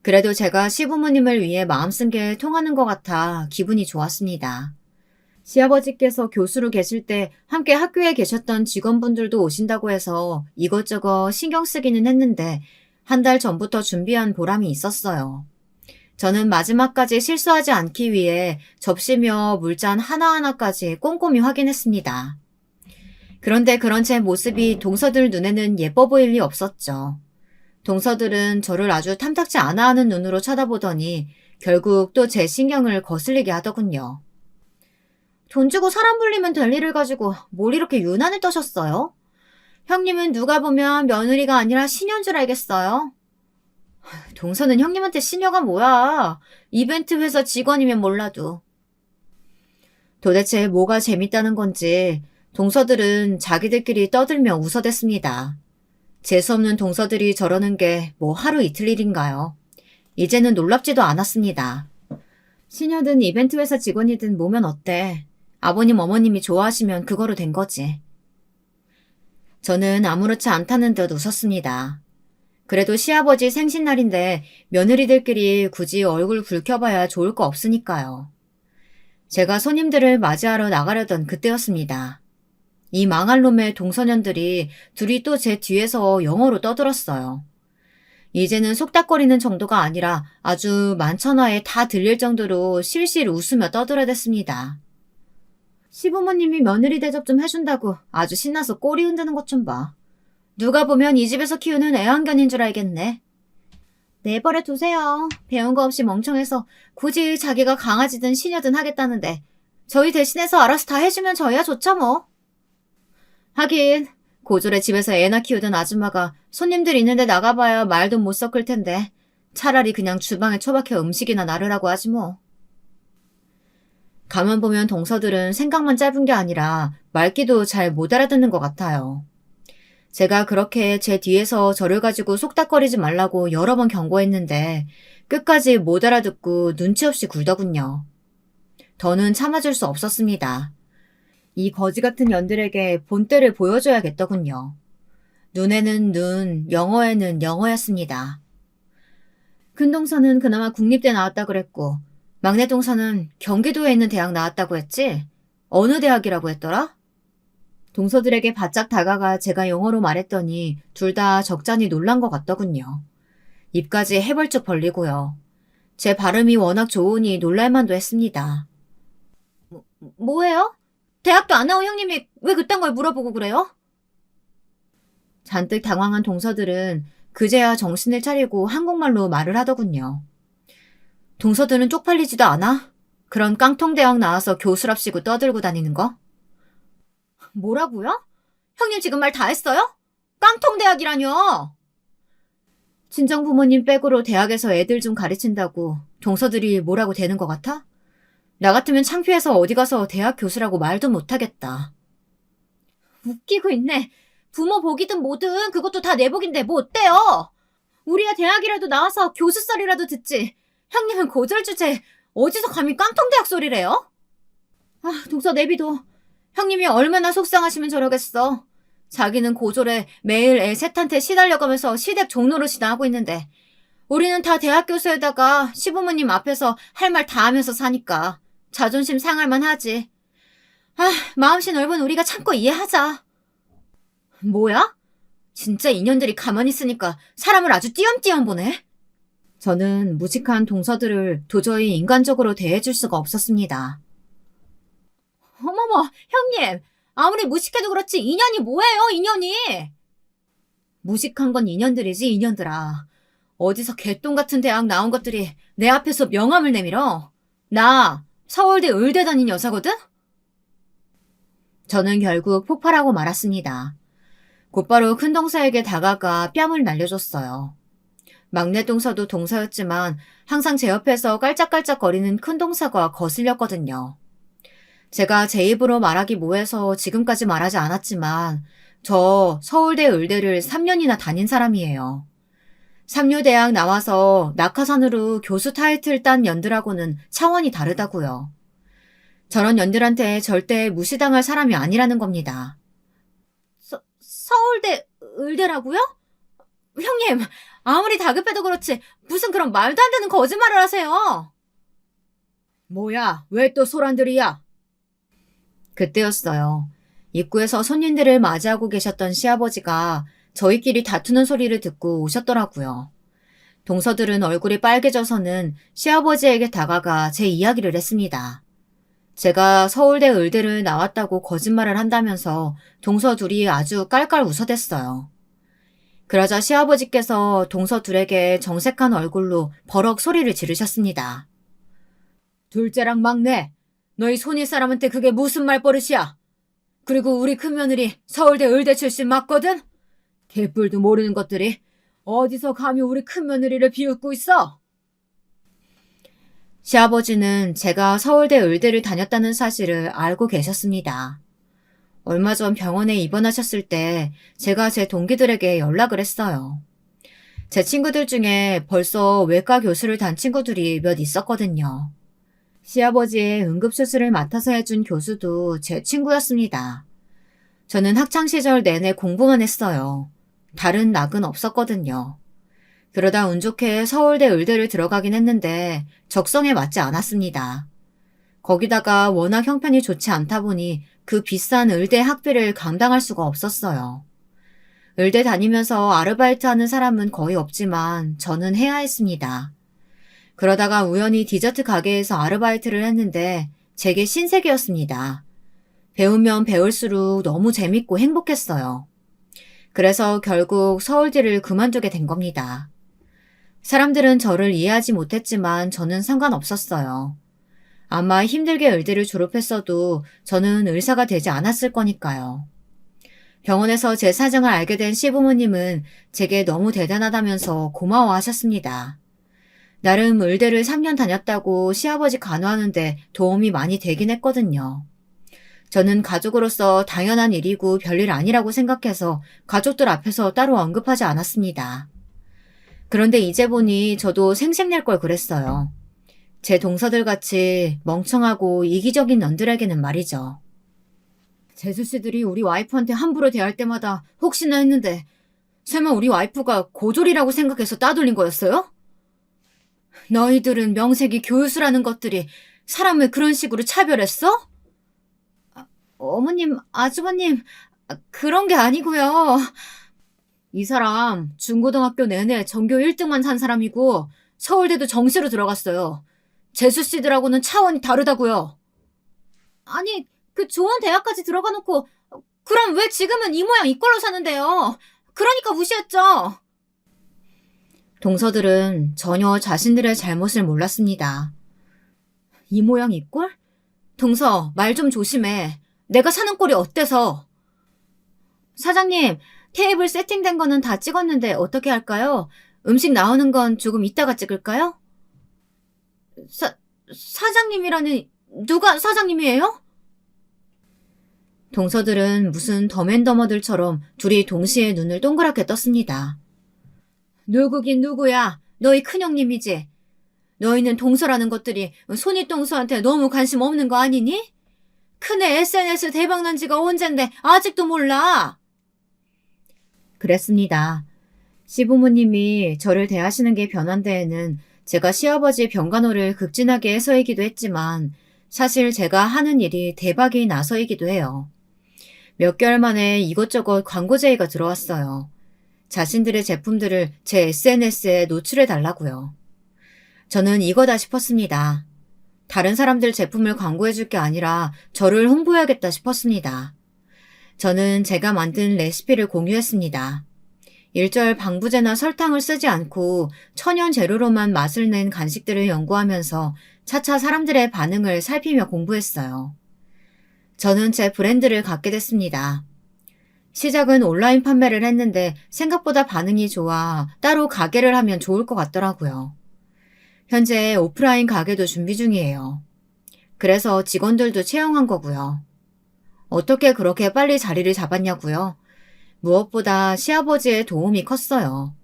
그래도 제가 시부모님을 위해 마음 쓴 게 통하는 것 같아 기분이 좋았습니다. 시아버지께서 교수로 계실 때 함께 학교에 계셨던 직원분들도 오신다고 해서 이것저것 신경 쓰기는 했는데 한 달 전부터 준비한 보람이 있었어요. 저는 마지막까지 실수하지 않기 위해 접시며 물잔 하나하나까지 꼼꼼히 확인했습니다. 그런데 그런 제 모습이 동서들 눈에는 예뻐 보일 리 없었죠. 동서들은 저를 아주 탐탁지 않아 하는 눈으로 쳐다보더니 결국 또 제 신경을 거슬리게 하더군요. 돈 주고 사람 불리면 될 일을 가지고 뭘 이렇게 유난을 떠셨어요? 형님은 누가 보면 며느리가 아니라 시녀인 줄 알겠어요? 동서는 형님한테 시녀가 뭐야? 이벤트 회사 직원이면 몰라도. 도대체 뭐가 재밌다는 건지 동서들은 자기들끼리 떠들며 웃어댔습니다. 재수없는 동서들이 저러는 게 뭐 하루 이틀 일인가요? 이제는 놀랍지도 않았습니다. 시녀든 이벤트 회사 직원이든 뭐면 어때? 아버님 어머님이 좋아하시면 그거로 된 거지. 저는 아무렇지 않다는 듯 웃었습니다. 그래도 시아버지 생신날인데 며느리들끼리 굳이 얼굴 붉혀봐야 좋을 거 없으니까요. 제가 손님들을 맞이하러 나가려던 그때였습니다. 이 망할 놈의 동소년들이 둘이 또 제 뒤에서 영어로 떠들었어요. 이제는 속닥거리는 정도가 아니라 아주 만천하에 다 들릴 정도로 실실 웃으며 떠들어댔습니다. 시부모님이 며느리 대접 좀 해준다고 아주 신나서 꼬리 흔드는 것 좀 봐. 누가 보면 이 집에서 키우는 애완견인 줄 알겠네. 내버려 두세요. 배운 거 없이 멍청해서 굳이 자기가 강아지든 시녀든 하겠다는데 저희 대신해서 알아서 다 해주면 저희야 좋죠 뭐. 하긴 고졸의 집에서 애나 키우던 아줌마가 손님들 있는데 나가봐야 말도 못 섞을 텐데 차라리 그냥 주방에 처박혀 음식이나 나르라고 하지 뭐. 가만 보면 동서들은 생각만 짧은 게 아니라 말귀도 잘 못 알아듣는 것 같아요. 제가 그렇게 제 뒤에서 저를 가지고 속닥거리지 말라고 여러 번 경고했는데 끝까지 못 알아듣고 눈치 없이 굴더군요. 더는 참아줄 수 없었습니다. 이 거지 같은 년들에게 본때를 보여줘야겠더군요. 눈에는 눈, 영어에는 영어였습니다. 큰 동서는 그나마 국립대 나왔다 그랬고 막내 동서는 경기도에 있는 대학 나왔다고 했지? 어느 대학이라고 했더라? 동서들에게 바짝 다가가 제가 영어로 말했더니 둘 다 적잖이 놀란 것 같더군요. 입까지 해벌쭉 벌리고요. 제 발음이 워낙 좋으니 놀랄만도 했습니다. 뭐예요? 대학도 안 나온 형님이 왜 그딴 걸 물어보고 그래요? 잔뜩 당황한 동서들은 그제야 정신을 차리고 한국말로 말을 하더군요. 동서들은 쪽팔리지도 않아? 그런 깡통대학 나와서 교수랍시고 떠들고 다니는 거? 뭐라고요? 형님 지금 말 다 했어요? 깡통대학이라뇨! 친정 부모님 백으로 대학에서 애들 좀 가르친다고 동서들이 뭐라고 되는 것 같아? 나 같으면 창피해서 어디 가서 대학 교수라고 말도 못하겠다. 웃기고 있네. 부모 복이든 뭐든 그것도 다 내 복인데 뭐 어때요? 우리야 대학이라도 나와서 교수 썰이라도 듣지. 형님은 고졸 주제에 어디서 감히 깡통대학 소리래요? 아, 동서 내비둬. 형님이 얼마나 속상하시면 저러겠어. 자기는 고졸에 매일 애 셋한테 시달려가면서 시댁 종노릇이나 하고 있는데 우리는 다 대학 교수에다가 시부모님 앞에서 할 말 다 하면서 사니까 자존심 상할만 하지. 아, 마음씨 넓은 우리가 참고 이해하자. 뭐야? 진짜 인연들이 가만히 있으니까 사람을 아주 띄엄띄엄 보네. 저는 무식한 동서들을 도저히 인간적으로 대해줄 수가 없었습니다. 어머머, 형님. 아무리 무식해도 그렇지 인연이 뭐예요, 인연이? 무식한 건 인연들이지, 인연들아. 어디서 개똥 같은 대학 나온 것들이 내 앞에서 명함을 내밀어. 나 서울대 의대 다닌 여자거든? 저는 결국 폭발하고 말았습니다. 곧바로 큰 동서에게 다가가 뺨을 날려줬어요. 막내 동서도 동서였지만 항상 제 옆에서 깔짝깔짝거리는 큰 동서가 거슬렸거든요. 제가 제 입으로 말하기 뭐해서 지금까지 말하지 않았지만 저 서울대 의대를 3년이나 다닌 사람이에요. 삼류대학 나와서 낙하산으로 교수 타이틀 딴 년들하고는 차원이 다르다고요. 저런 년들한테 절대 무시당할 사람이 아니라는 겁니다. 서울대 의대라고요? 형님, 아무리 다급해도 그렇지 무슨 그런 말도 안 되는 거짓말을 하세요. 뭐야, 왜 또 소란들이야? 그때였어요. 입구에서 손님들을 맞이하고 계셨던 시아버지가 저희끼리 다투는 소리를 듣고 오셨더라고요. 동서들은 얼굴이 빨개져서는 시아버지에게 다가가 제 이야기를 했습니다. 제가 서울대 의대를 나왔다고 거짓말을 한다면서 동서 둘이 아주 깔깔 웃어댔어요. 그러자 시아버지께서 동서 둘에게 정색한 얼굴로 버럭 소리를 지르셨습니다. 둘째랑 막내, 너희 손이 사람한테 그게 무슨 말버릇이야? 그리고 우리 큰며느리 서울대 의대 출신 맞거든? 개뿔도 모르는 것들이 어디서 감히 우리 큰며느리를 비웃고 있어? 시아버지는 제가 서울대 의대를 다녔다는 사실을 알고 계셨습니다. 얼마 전 병원에 입원하셨을 때 제가 제 동기들에게 연락을 했어요. 제 친구들 중에 벌써 외과 교수를 단 친구들이 몇 있었거든요. 시아버지의 응급수술을 맡아서 해준 교수도 제 친구였습니다. 저는 학창시절 내내 공부만 했어요. 다른 낙은 없었거든요. 그러다 운 좋게 서울대 의대를 들어가긴 했는데 적성에 맞지 않았습니다. 거기다가 워낙 형편이 좋지 않다 보니 그 비싼 의대 학비를 감당할 수가 없었어요. 의대 다니면서 아르바이트하는 사람은 거의 없지만 저는 해야 했습니다. 그러다가 우연히 디저트 가게에서 아르바이트를 했는데 제게 신세계였습니다. 배우면 배울수록 너무 재밌고 행복했어요. 그래서 결국 서울대를 그만두게 된 겁니다. 사람들은 저를 이해하지 못했지만 저는 상관없었어요. 아마 힘들게 의대를 졸업했어도 저는 의사가 되지 않았을 거니까요. 병원에서 제 사정을 알게 된 시부모님은 제게 너무 대단하다면서 고마워하셨습니다. 나름 의대를 3년 다녔다고 시아버지 간호하는데 도움이 많이 되긴 했거든요. 저는 가족으로서 당연한 일이고 별일 아니라고 생각해서 가족들 앞에서 따로 언급하지 않았습니다. 그런데 이제 보니 저도 생색낼 걸 그랬어요. 제 동서들같이 멍청하고 이기적인 년들에게는 말이죠. 재수씨들이 우리 와이프한테 함부로 대할 때마다 혹시나 했는데 설마 우리 와이프가 고졸이라고 생각해서 따돌린 거였어요? 너희들은 명색이 교수라는 것들이 사람을 그런 식으로 차별했어? 어머님, 아주버님, 그런 게 아니고요. 이 사람 중고등학교 내내 전교 1등만 한 사람이고 서울대도 정시로 들어갔어요. 재수 씨들하고는 차원이 다르다고요. 아니, 그 좋은 대학까지 들어가 놓고 그럼 왜 지금은 이 모양 이 꼴로 사는데요? 그러니까 무시했죠. 동서들은 전혀 자신들의 잘못을 몰랐습니다. 이 모양 이 꼴? 동서, 말 좀 조심해. 내가 사는 꼴이 어때서? 사장님, 테이블 세팅된 거는 다 찍었는데 어떻게 할까요? 음식 나오는 건 조금 이따가 찍을까요? 사장님이라니, 누가 사장님이에요? 동서들은 무슨 더맨더머들처럼 둘이 동시에 눈을 동그랗게 떴습니다. 누구긴 누구야? 너희 큰형님이지? 너희는 동서라는 것들이 손윗동서한테 너무 관심 없는 거 아니니? 큰애 SNS 대박난 지가 언젠데 아직도 몰라? 그랬습니다. 시부모님이 저를 대하시는 게 변한 데에는 제가 시아버지 병간호를 극진하게 해서이기도 했지만 사실 제가 하는 일이 대박이 나서이기도 해요. 몇 개월 만에 이것저것 광고 제의가 들어왔어요. 자신들의 제품들을 제 SNS에 노출해 달라고요. 저는 이거다 싶었습니다. 다른 사람들 제품을 광고해 줄 게 아니라 저를 홍보해야겠다 싶었습니다. 저는 제가 만든 레시피를 공유했습니다. 일절 방부제나 설탕을 쓰지 않고 천연 재료로만 맛을 낸 간식들을 연구하면서 차차 사람들의 반응을 살피며 공부했어요. 저는 제 브랜드를 갖게 됐습니다. 시작은 온라인 판매를 했는데 생각보다 반응이 좋아 따로 가게를 하면 좋을 것 같더라고요. 현재 오프라인 가게도 준비 중이에요. 그래서 직원들도 채용한 거고요. 어떻게 그렇게 빨리 자리를 잡았냐고요? 무엇보다 시아버지의 도움이 컸어요.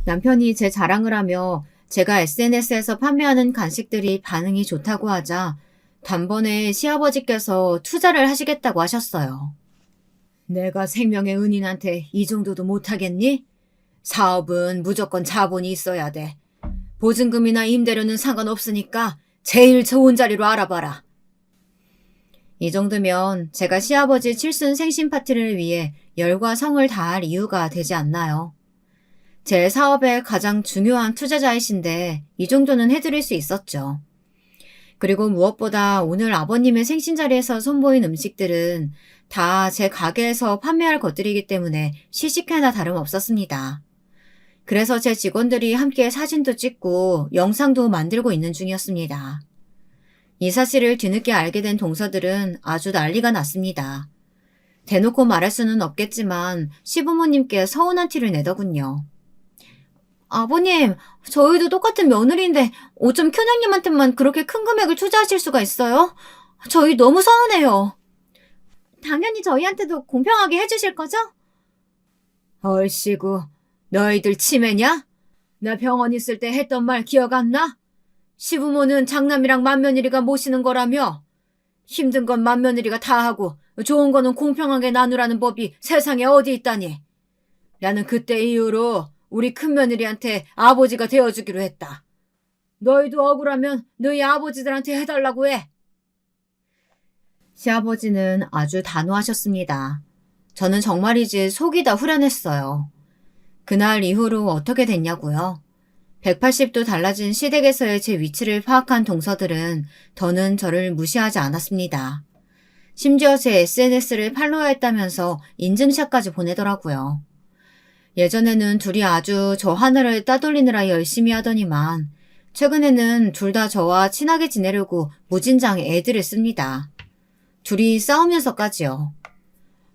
남편이 제 자랑을 하며 제가 SNS에서 판매하는 간식들이 반응이 좋다고 하자 단번에 시아버지께서 투자를 하시겠다고 하셨어요. 내가 생명의 은인한테 이 정도도 못하겠니? 사업은 무조건 자본이 있어야 돼. 보증금이나 임대료는 상관없으니까 제일 좋은 자리로 알아봐라. 이 정도면 제가 시아버지 칠순 생신 파티를 위해 열과 성을 다할 이유가 되지 않나요? 제 사업의 가장 중요한 투자자이신데 이 정도는 해드릴 수 있었죠. 그리고 무엇보다 오늘 아버님의 생신 자리에서 선보인 음식들은 다 제 가게에서 판매할 것들이기 때문에 시식회나 다름없었습니다. 그래서 제 직원들이 함께 사진도 찍고 영상도 만들고 있는 중이었습니다. 이 사실을 뒤늦게 알게 된 동서들은 아주 난리가 났습니다. 대놓고 말할 수는 없겠지만 시부모님께 서운한 티를 내더군요. 아버님, 저희도 똑같은 며느리인데 어쩜 큰형님한테만 그렇게 큰 금액을 투자하실 수가 있어요? 저희 너무 서운해요. 당연히 저희한테도 공평하게 해주실 거죠? 얼씨구, 너희들 치매냐? 나 병원 있을 때 했던 말 기억 안 나? 시부모는 장남이랑 맏며느리가 모시는 거라며 힘든 건 맏며느리가 다 하고 좋은 거는 공평하게 나누라는 법이 세상에 어디 있다니. 나는 그때 이후로 우리 큰며느리한테 아버지가 되어주기로 했다. 너희도 억울하면 너희 아버지들한테 해달라고 해. 시아버지는 아주 단호하셨습니다. 저는 정말이지 속이 다 후련했어요. 그날 이후로 어떻게 됐냐고요? 180도 달라진 시댁에서의 제 위치를 파악한 동서들은 더는 저를 무시하지 않았습니다. 심지어 제 SNS를 팔로우했다면서 인증샷까지 보내더라고요. 예전에는 둘이 아주 저 하늘을 따돌리느라 열심히 하더니만 최근에는 둘 다 저와 친하게 지내려고 무진장 애들을 씁니다. 둘이 싸우면서까지요.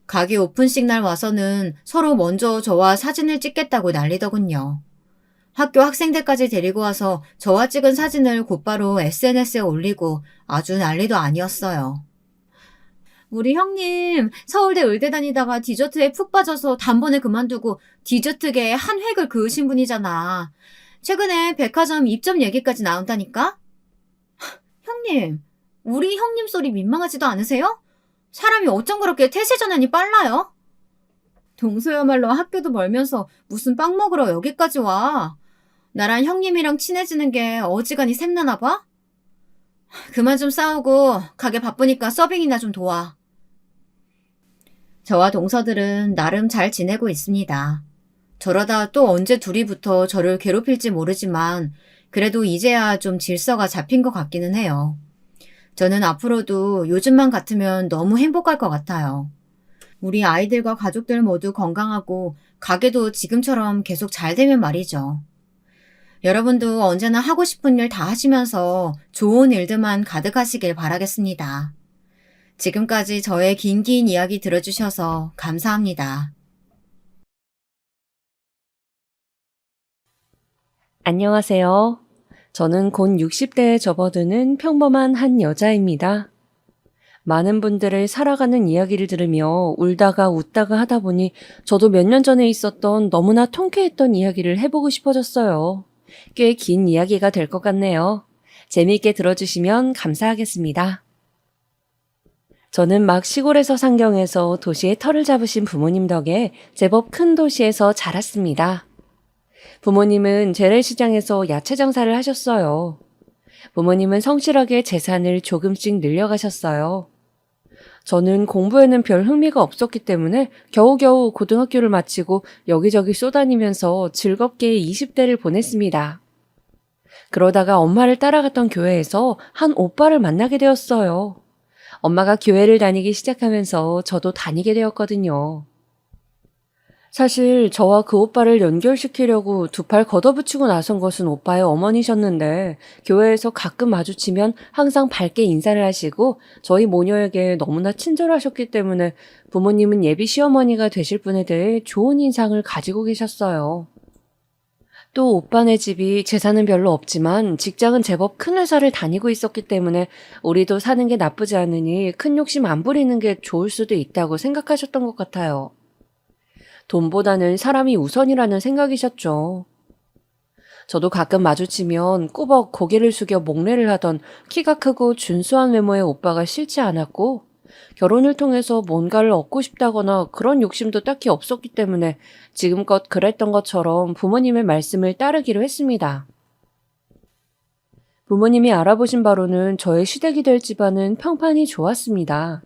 가게 오픈식 날 와서는 서로 먼저 저와 사진을 찍겠다고 난리더군요. 학교 학생들까지 데리고 와서 저와 찍은 사진을 곧바로 SNS에 올리고 아주 난리도 아니었어요. 우리 형님 서울대 의대 다니다가 디저트에 푹 빠져서 단번에 그만두고 디저트계에 한 획을 그으신 분이잖아. 최근에 백화점 입점 얘기까지 나온다니까? 형님, 우리 형님 소리 민망하지도 않으세요? 사람이 어쩜 그렇게 태세전환이 빨라요? 동서야말로 학교도 멀면서 무슨 빵 먹으러 여기까지 와. 나랑 형님이랑 친해지는 게 어지간히 샘나나 봐? 그만 좀 싸우고 가게 바쁘니까 서빙이나 좀 도와. 저와 동서들은 나름 잘 지내고 있습니다. 저러다 또 언제 둘이 붙어 저를 괴롭힐지 모르지만 그래도 이제야 좀 질서가 잡힌 것 같기는 해요. 저는 앞으로도 요즘만 같으면 너무 행복할 것 같아요. 우리 아이들과 가족들 모두 건강하고 가게도 지금처럼 계속 잘 되면 말이죠. 여러분도 언제나 하고 싶은 일 다 하시면서 좋은 일들만 가득하시길 바라겠습니다. 지금까지 저의 긴 이야기 들어주셔서 감사합니다. 안녕하세요. 저는 곧 60대에 접어드는 평범한 한 여자입니다. 많은 분들의 살아가는 이야기를 들으며 울다가 웃다가 하다 보니 저도 몇 년 전에 있었던 너무나 통쾌했던 이야기를 해보고 싶어졌어요. 꽤 긴 이야기가 될 것 같네요. 재미있게 들어주시면 감사하겠습니다. 저는 막 시골에서 상경해서 도시에 터를 잡으신 부모님 덕에 제법 큰 도시에서 자랐습니다. 부모님은 재래시장에서 야채 장사를 하셨어요. 부모님은 성실하게 재산을 조금씩 늘려가셨어요. 저는 공부에는 별 흥미가 없었기 때문에 겨우겨우 고등학교를 마치고 여기저기 쏘다니면서 즐겁게 20대를 보냈습니다. 그러다가 엄마를 따라갔던 교회에서 한 오빠를 만나게 되었어요. 엄마가 교회를 다니기 시작하면서 저도 다니게 되었거든요. 사실 저와 그 오빠를 연결시키려고 두 팔 걷어붙이고 나선 것은 오빠의 어머니셨는데 교회에서 가끔 마주치면 항상 밝게 인사를 하시고 저희 모녀에게 너무나 친절하셨기 때문에 부모님은 예비 시어머니가 되실 분에 대해 좋은 인상을 가지고 계셨어요. 또 오빠네 집이 재산은 별로 없지만 직장은 제법 큰 회사를 다니고 있었기 때문에 우리도 사는 게 나쁘지 않으니 큰 욕심 안 부리는 게 좋을 수도 있다고 생각하셨던 것 같아요. 돈보다는 사람이 우선이라는 생각이셨죠. 저도 가끔 마주치면 꾸벅 고개를 숙여 목례를 하던 키가 크고 준수한 외모의 오빠가 싫지 않았고 결혼을 통해서 뭔가를 얻고 싶다거나 그런 욕심도 딱히 없었기 때문에 지금껏 그랬던 것처럼 부모님의 말씀을 따르기로 했습니다. 부모님이 알아보신 바로는 저의 시댁이 될 집안은 평판이 좋았습니다.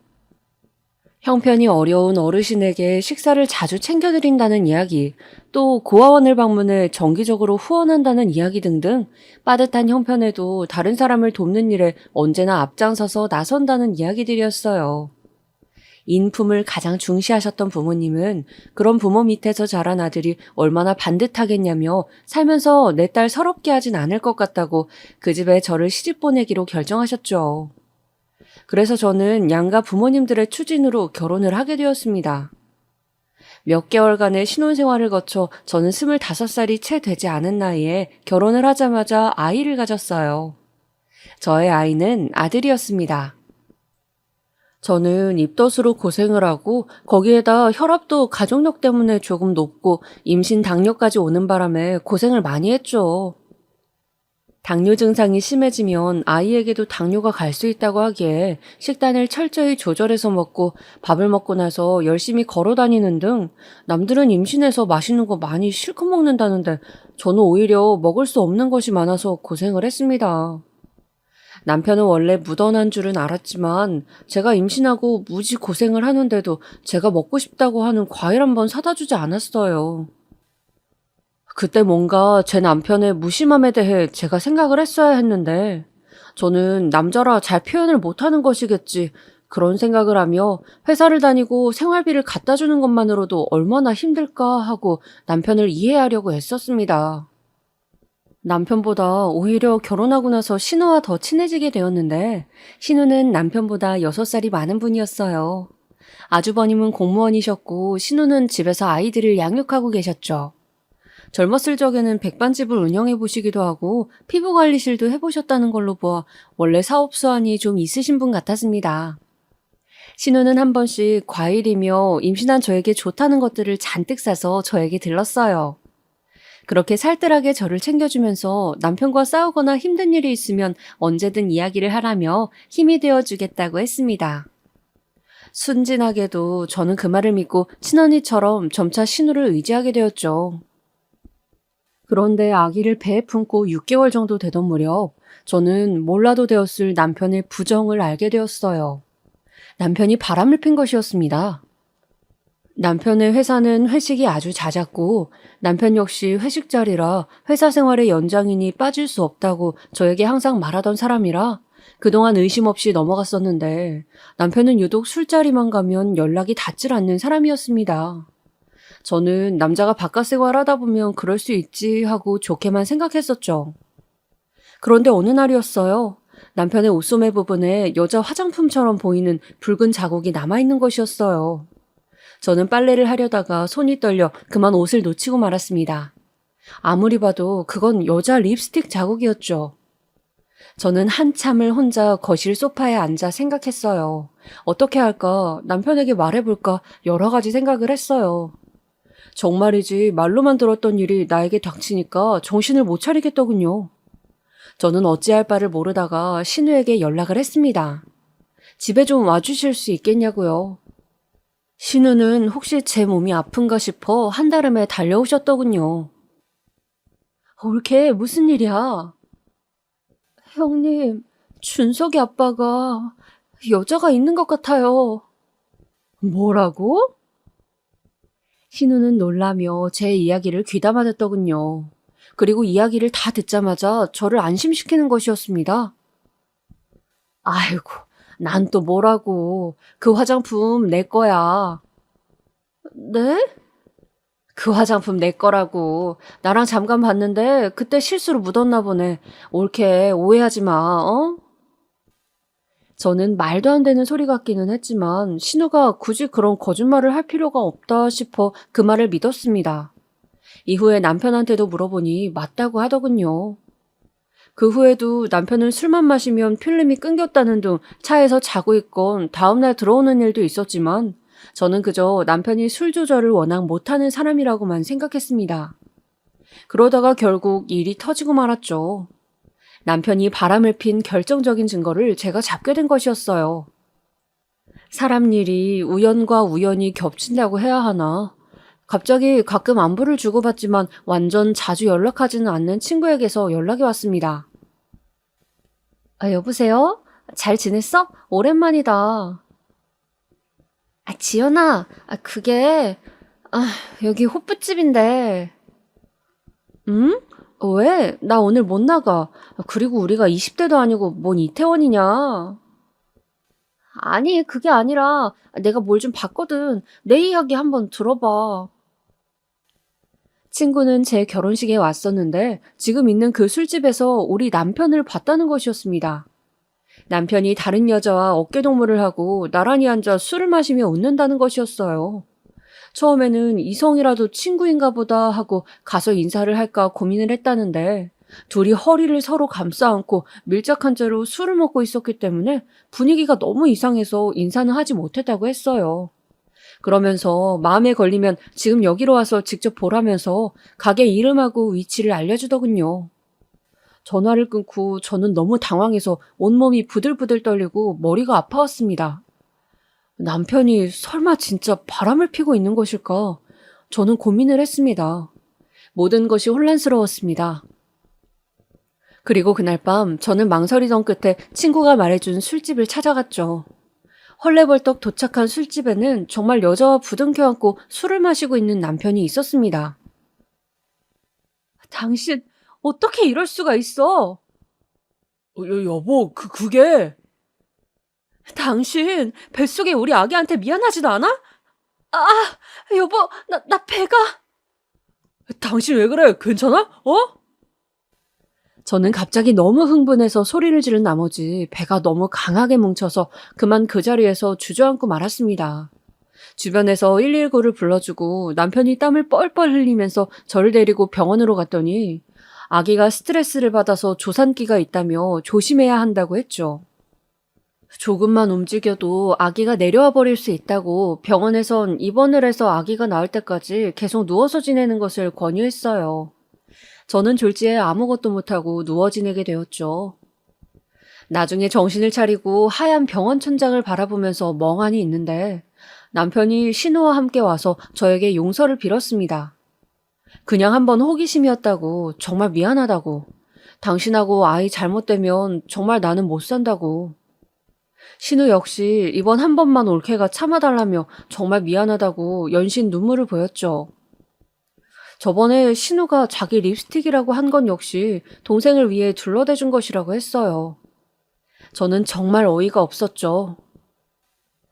형편이 어려운 어르신에게 식사를 자주 챙겨드린다는 이야기, 또 고아원을 방문해 정기적으로 후원한다는 이야기 등등 빠듯한 형편에도 다른 사람을 돕는 일에 언제나 앞장서서 나선다는 이야기들이었어요. 인품을 가장 중시하셨던 부모님은 그런 부모 밑에서 자란 아들이 얼마나 반듯하겠냐며 살면서 내 딸 서럽게 하진 않을 것 같다고 그 집에 저를 시집 보내기로 결정하셨죠. 그래서 저는 양가 부모님들의 추진으로 결혼을 하게 되었습니다. 몇 개월간의 신혼생활을 거쳐 저는 25살이 채 되지 않은 나이에 결혼을 하자마자 아이를 가졌어요. 저의 아이는 아들이었습니다. 저는 입덧으로 고생을 하고 거기에다 혈압도 가족력 때문에 조금 높고 임신 당뇨까지 오는 바람에 고생을 많이 했죠. 당뇨 증상이 심해지면 아이에게도 당뇨가 갈 수 있다고 하기에 식단을 철저히 조절해서 먹고 밥을 먹고 나서 열심히 걸어 다니는 등 남들은 임신해서 맛있는 거 많이 실컷 먹는다는데 저는 오히려 먹을 수 없는 것이 많아서 고생을 했습니다. 남편은 원래 묻어난 줄은 알았지만 제가 임신하고 무지 고생을 하는데도 제가 먹고 싶다고 하는 과일 한 번 사다 주지 않았어요. 그때 뭔가 제 남편의 무심함에 대해 제가 생각을 했어야 했는데 저는 남자라 잘 표현을 못하는 것이겠지 그런 생각을 하며 회사를 다니고 생활비를 갖다 주는 것만으로도 얼마나 힘들까 하고 남편을 이해하려고 애썼습니다. 남편보다 오히려 결혼하고 나서 신우와 더 친해지게 되었는데 신우는 남편보다 6살이 많은 분이었어요. 아주버님은 공무원이셨고 신우는 집에서 아이들을 양육하고 계셨죠. 젊었을 적에는 백반집을 운영해 보시기도 하고 피부관리실도 해보셨다는 걸로 보아 원래 사업 수완이 좀 있으신 분 같았습니다. 신우는 한 번씩 과일이며 임신한 저에게 좋다는 것들을 잔뜩 사서 저에게 들렀어요. 그렇게 살뜰하게 저를 챙겨주면서 남편과 싸우거나 힘든 일이 있으면 언제든 이야기를 하라며 힘이 되어주겠다고 했습니다. 순진하게도 저는 그 말을 믿고 친언니처럼 점차 신우를 의지하게 되었죠. 그런데 아기를 배에 품고 6개월 정도 되던 무렵 저는 몰라도 되었을 남편의 부정을 알게 되었어요. 남편이 바람을 핀 것이었습니다. 남편의 회사는 회식이 아주 잦았고 남편 역시 회식 자리라 회사 생활의 연장이니 빠질 수 없다고 저에게 항상 말하던 사람이라 그동안 의심 없이 넘어갔었는데 남편은 유독 술자리만 가면 연락이 닿질 않는 사람이었습니다. 저는 남자가 바깥 생활하다 보면 그럴 수 있지 하고 좋게만 생각했었죠. 그런데 어느 날이었어요. 남편의 옷소매 부분에 여자 화장품처럼 보이는 붉은 자국이 남아있는 것이었어요. 저는 빨래를 하려다가 손이 떨려 그만 옷을 놓치고 말았습니다. 아무리 봐도 그건 여자 립스틱 자국이었죠. 저는 한참을 혼자 거실 소파에 앉아 생각했어요. 어떻게 할까? 남편에게 말해볼까? 여러 가지 생각을 했어요. 정말이지 말로만 들었던 일이 나에게 닥치니까 정신을 못 차리겠더군요. 저는 어찌할 바를 모르다가 신우에게 연락을 했습니다. 집에 좀 와주실 수 있겠냐고요. 신우는 혹시 제 몸이 아픈가 싶어 한달음에 달려오셨더군요. 올케 무슨 일이야? 형님, 준석이 아빠가 여자가 있는 것 같아요. 뭐라고? 신우는 놀라며 제 이야기를 귀담아 듣더군요. 그리고 이야기를 다 듣자마자 저를 안심시키는 것이었습니다. 아이고, 난 또 뭐라고. 그 화장품 내 거야. 네? 그 화장품 내 거라고. 나랑 잠깐 봤는데 그때 실수로 묻었나 보네. 옳게 오해하지 마, 어? 저는 말도 안 되는 소리 같기는 했지만 신우가 굳이 그런 거짓말을 할 필요가 없다 싶어 그 말을 믿었습니다. 이후에 남편한테도 물어보니 맞다고 하더군요. 그 후에도 남편은 술만 마시면 필름이 끊겼다는 둥 차에서 자고 있건 다음날 들어오는 일도 있었지만 저는 그저 남편이 술 조절을 워낙 못하는 사람이라고만 생각했습니다. 그러다가 결국 일이 터지고 말았죠. 남편이 바람을 핀 결정적인 증거를 제가 잡게 된 것이었어요. 사람 일이 우연과 우연이 겹친다고 해야 하나? 갑자기 가끔 안부를 주고받지만 완전 자주 연락하지는 않는 친구에게서 연락이 왔습니다. 여보세요? 잘 지냈어? 오랜만이다. 지연아, 그게, 여기 호프집인데. 응? 왜? 나 오늘 못 나가. 그리고 우리가 20대도 아니고 뭔 이태원이냐? 아니, 그게 아니라 내가 뭘 좀 봤거든. 내 이야기 한번 들어봐. 친구는 제 결혼식에 왔었는데 지금 있는 그 술집에서 우리 남편을 봤다는 것이었습니다. 남편이 다른 여자와 어깨동무를 하고 나란히 앉아 술을 마시며 웃는다는 것이었어요. 처음에는 이성이라도 친구인가 보다 하고 가서 인사를 할까 고민을 했다는데 둘이 허리를 서로 감싸 안고 밀착한 채로 술을 먹고 있었기 때문에 분위기가 너무 이상해서 인사는 하지 못했다고 했어요. 그러면서 마음에 걸리면 지금 여기로 와서 직접 보라면서 가게 이름하고 위치를 알려주더군요. 전화를 끊고 저는 너무 당황해서 온몸이 부들부들 떨리고 머리가 아파왔습니다. 남편이 설마 진짜 바람을 피고 있는 것일까? 저는 고민을 했습니다. 모든 것이 혼란스러웠습니다. 그리고 그날 밤 저는 망설이던 끝에 친구가 말해준 술집을 찾아갔죠. 헐레벌떡 도착한 술집에는 정말 여자와 부둥켜 안고 술을 마시고 있는 남편이 있었습니다. 당신 어떻게 이럴 수가 있어? 여보, 그게... 당신 뱃속에 우리 아기한테 미안하지도 않아? 아, 여보, 나 배가... 당신 왜 그래? 괜찮아? 저는 갑자기 너무 흥분해서 소리를 지른 나머지 배가 너무 강하게 뭉쳐서 그만 그 자리에서 주저앉고 말았습니다. 주변에서 119를 불러주고 남편이 땀을 뻘뻘 흘리면서 저를 데리고 병원으로 갔더니 아기가 스트레스를 받아서 조산기가 있다며 조심해야 한다고 했죠. 조금만 움직여도 아기가 내려와 버릴 수 있다고 병원에선 입원을 해서 아기가 나올 때까지 계속 누워서 지내는 것을 권유했어요. 저는 졸지에 아무것도 못하고 누워 지내게 되었죠. 나중에 정신을 차리고 하얀 병원 천장을 바라보면서 멍하니 있는데 남편이 신우와 함께 와서 저에게 용서를 빌었습니다. 그냥 한번 호기심이었다고, 정말 미안하다고, 당신하고 아이 잘못되면 정말 나는 못 산다고. 신우 역시 이번 한 번만 올케가 참아달라며 정말 미안하다고 연신 눈물을 보였죠. 저번에 신우가 자기 립스틱이라고 한 건 역시 동생을 위해 둘러대준 것이라고 했어요. 저는 정말 어이가 없었죠.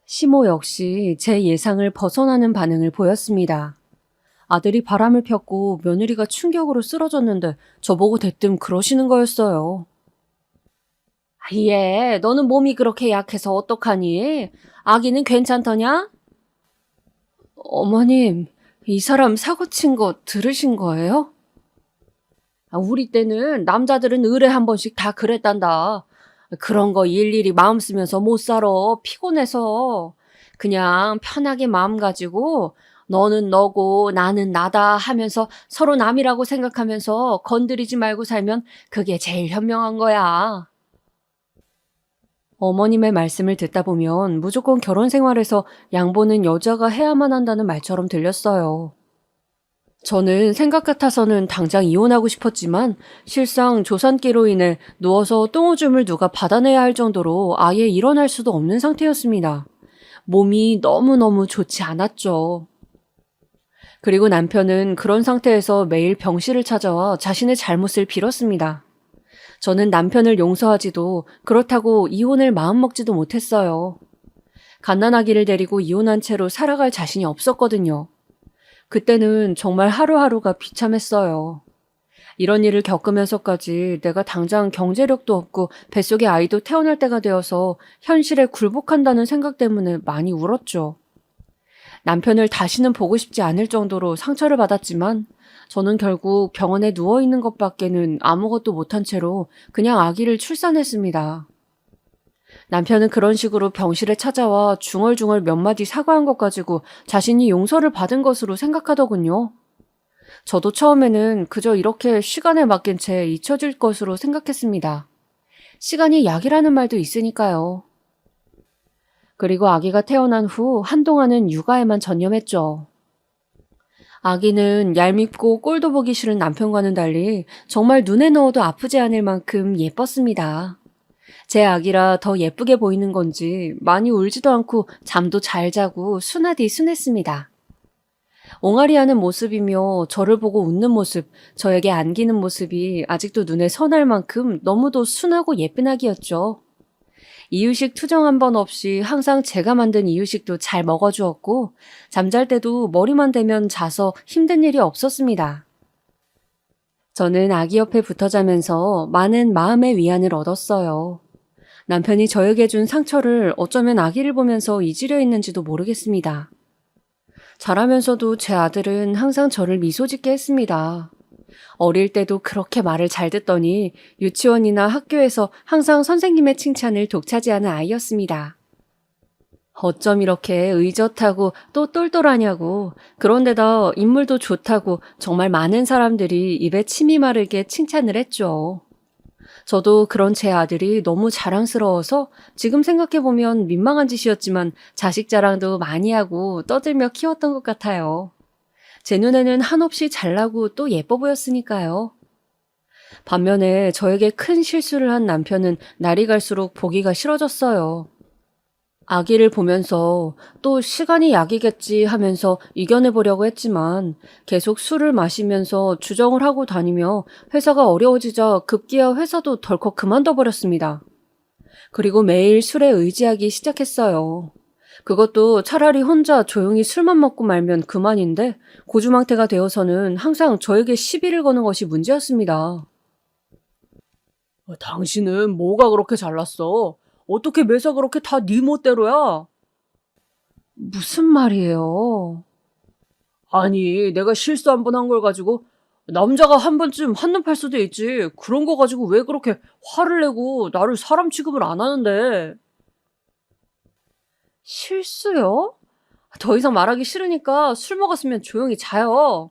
시모 역시 제 예상을 벗어나는 반응을 보였습니다. 아들이 바람을 폈고 며느리가 충격으로 쓰러졌는데 저보고 대뜸 그러시는 거였어요. 얘, 너는 몸이 그렇게 약해서 어떡하니? 아기는 괜찮더냐? 어머님, 이 사람 사고 친 거 들으신 거예요? 우리 때는 남자들은 의뢰 한 번씩 다 그랬단다. 그런 거 일일이 마음 쓰면서 못 살아. 피곤해서. 그냥 편하게 마음 가지고 너는 너고 나는 나다 하면서 서로 남이라고 생각하면서 건드리지 말고 살면 그게 제일 현명한 거야. 어머님의 말씀을 듣다 보면 무조건 결혼 생활에서 양보는 여자가 해야만 한다는 말처럼 들렸어요. 저는 생각 같아서는 당장 이혼하고 싶었지만 실상 조산기로 인해 누워서 똥오줌을 누가 받아내야 할 정도로 아예 일어날 수도 없는 상태였습니다. 몸이 너무너무 좋지 않았죠. 그리고 남편은 그런 상태에서 매일 병실을 찾아와 자신의 잘못을 빌었습니다. 저는 남편을 용서하지도 그렇다고 이혼을 마음먹지도 못했어요. 갓난아기를 데리고 이혼한 채로 살아갈 자신이 없었거든요. 그때는 정말 하루하루가 비참했어요. 이런 일을 겪으면서까지 내가 당장 경제력도 없고 뱃속에 아이도 태어날 때가 되어서 현실에 굴복한다는 생각 때문에 많이 울었죠. 남편을 다시는 보고 싶지 않을 정도로 상처를 받았지만 저는 결국 병원에 누워있는 것밖에는 아무것도 못한 채로 그냥 아기를 출산했습니다. 남편은 그런 식으로 병실에 찾아와 중얼중얼 몇 마디 사과한 것 가지고 자신이 용서를 받은 것으로 생각하더군요. 저도 처음에는 그저 이렇게 시간에 맡긴 채 잊혀질 것으로 생각했습니다. 시간이 약이라는 말도 있으니까요. 그리고 아기가 태어난 후 한동안은 육아에만 전념했죠. 아기는 얄밉고 꼴도 보기 싫은 남편과는 달리 정말 눈에 넣어도 아프지 않을 만큼 예뻤습니다. 제 아기라 더 예쁘게 보이는 건지 많이 울지도 않고 잠도 잘 자고 순하디 순했습니다. 옹알이하는 모습이며 저를 보고 웃는 모습, 저에게 안기는 모습이 아직도 눈에 선할 만큼 너무도 순하고 예쁜 아기였죠. 이유식 투정 한 번 없이 항상 제가 만든 이유식도 잘 먹어주었고 잠잘 때도 머리만 대면 자서 힘든 일이 없었습니다. 저는 아기 옆에 붙어 자면서 많은 마음의 위안을 얻었어요. 남편이 저에게 준 상처를 어쩌면 아기를 보면서 잊으려 했는지도 모르겠습니다. 자라면서도 제 아들은 항상 저를 미소 짓게 했습니다. 어릴 때도 그렇게 말을 잘 듣더니 유치원이나 학교에서 항상 선생님의 칭찬을 독차지하는 아이였습니다. 어쩜 이렇게 의젓하고 또 똘똘하냐고, 그런데다 인물도 좋다고 정말 많은 사람들이 입에 침이 마르게 칭찬을 했죠. 저도 그런 제 아들이 너무 자랑스러워서 지금 생각해보면 민망한 짓이었지만 자식 자랑도 많이 하고 떠들며 키웠던 것 같아요. 제 눈에는 한없이 잘나고 또 예뻐 보였으니까요. 반면에 저에게 큰 실수를 한 남편은 날이 갈수록 보기가 싫어졌어요. 아기를 보면서 또 시간이 약이겠지 하면서 이겨내보려고 했지만 계속 술을 마시면서 주정을 하고 다니며 회사가 어려워지자 급기야 회사도 덜컥 그만둬버렸습니다. 그리고 매일 술에 의지하기 시작했어요. 그것도 차라리 혼자 조용히 술만 먹고 말면 그만인데 고주망태가 되어서는 항상 저에게 시비를 거는 것이 문제였습니다. 당신은 뭐가 그렇게 잘났어? 어떻게 매사 그렇게 다 네 멋대로야? 무슨 말이에요? 아니, 내가 실수 한 번 한 걸 가지고 남자가 한 번쯤 한눈 팔 수도 있지. 그런 거 가지고 왜 그렇게 화를 내고 나를 사람 취급을 안 하는데. 실수요? 더 이상 말하기 싫으니까 술 먹었으면 조용히 자요.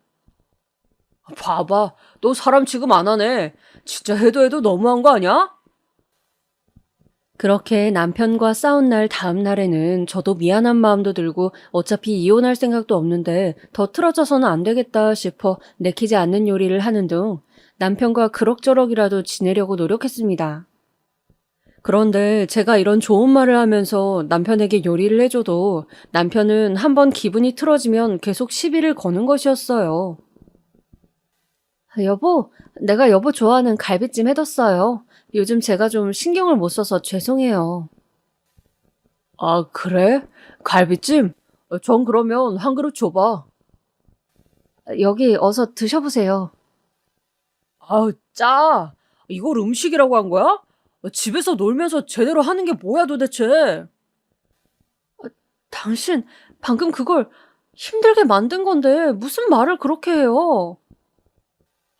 봐봐, 너 사람 취급 안 하네. 진짜 해도 너무한 거 아니야? 그렇게 남편과 싸운 날 다음 날에는 저도 미안한 마음도 들고 어차피 이혼할 생각도 없는데 더 틀어져서는 안 되겠다 싶어 내키지 않는 요리를 하는 등 남편과 그럭저럭이라도 지내려고 노력했습니다. 그런데 제가 이런 좋은 말을 하면서 남편에게 요리를 해줘도 남편은 한번 기분이 틀어지면 계속 시비를 거는 것이었어요. 여보, 내가 여보 좋아하는 갈비찜 해뒀어요. 요즘 제가 좀 신경을 못 써서 죄송해요. 아, 그래? 갈비찜? 전 그러면 한 그릇 줘봐. 여기 어서 드셔보세요. 아우, 짜. 이걸 음식이라고 한 거야? 집에서 놀면서 제대로 하는 게 뭐야 도대체? 당신 방금 그걸 힘들게 만든 건데 무슨 말을 그렇게 해요?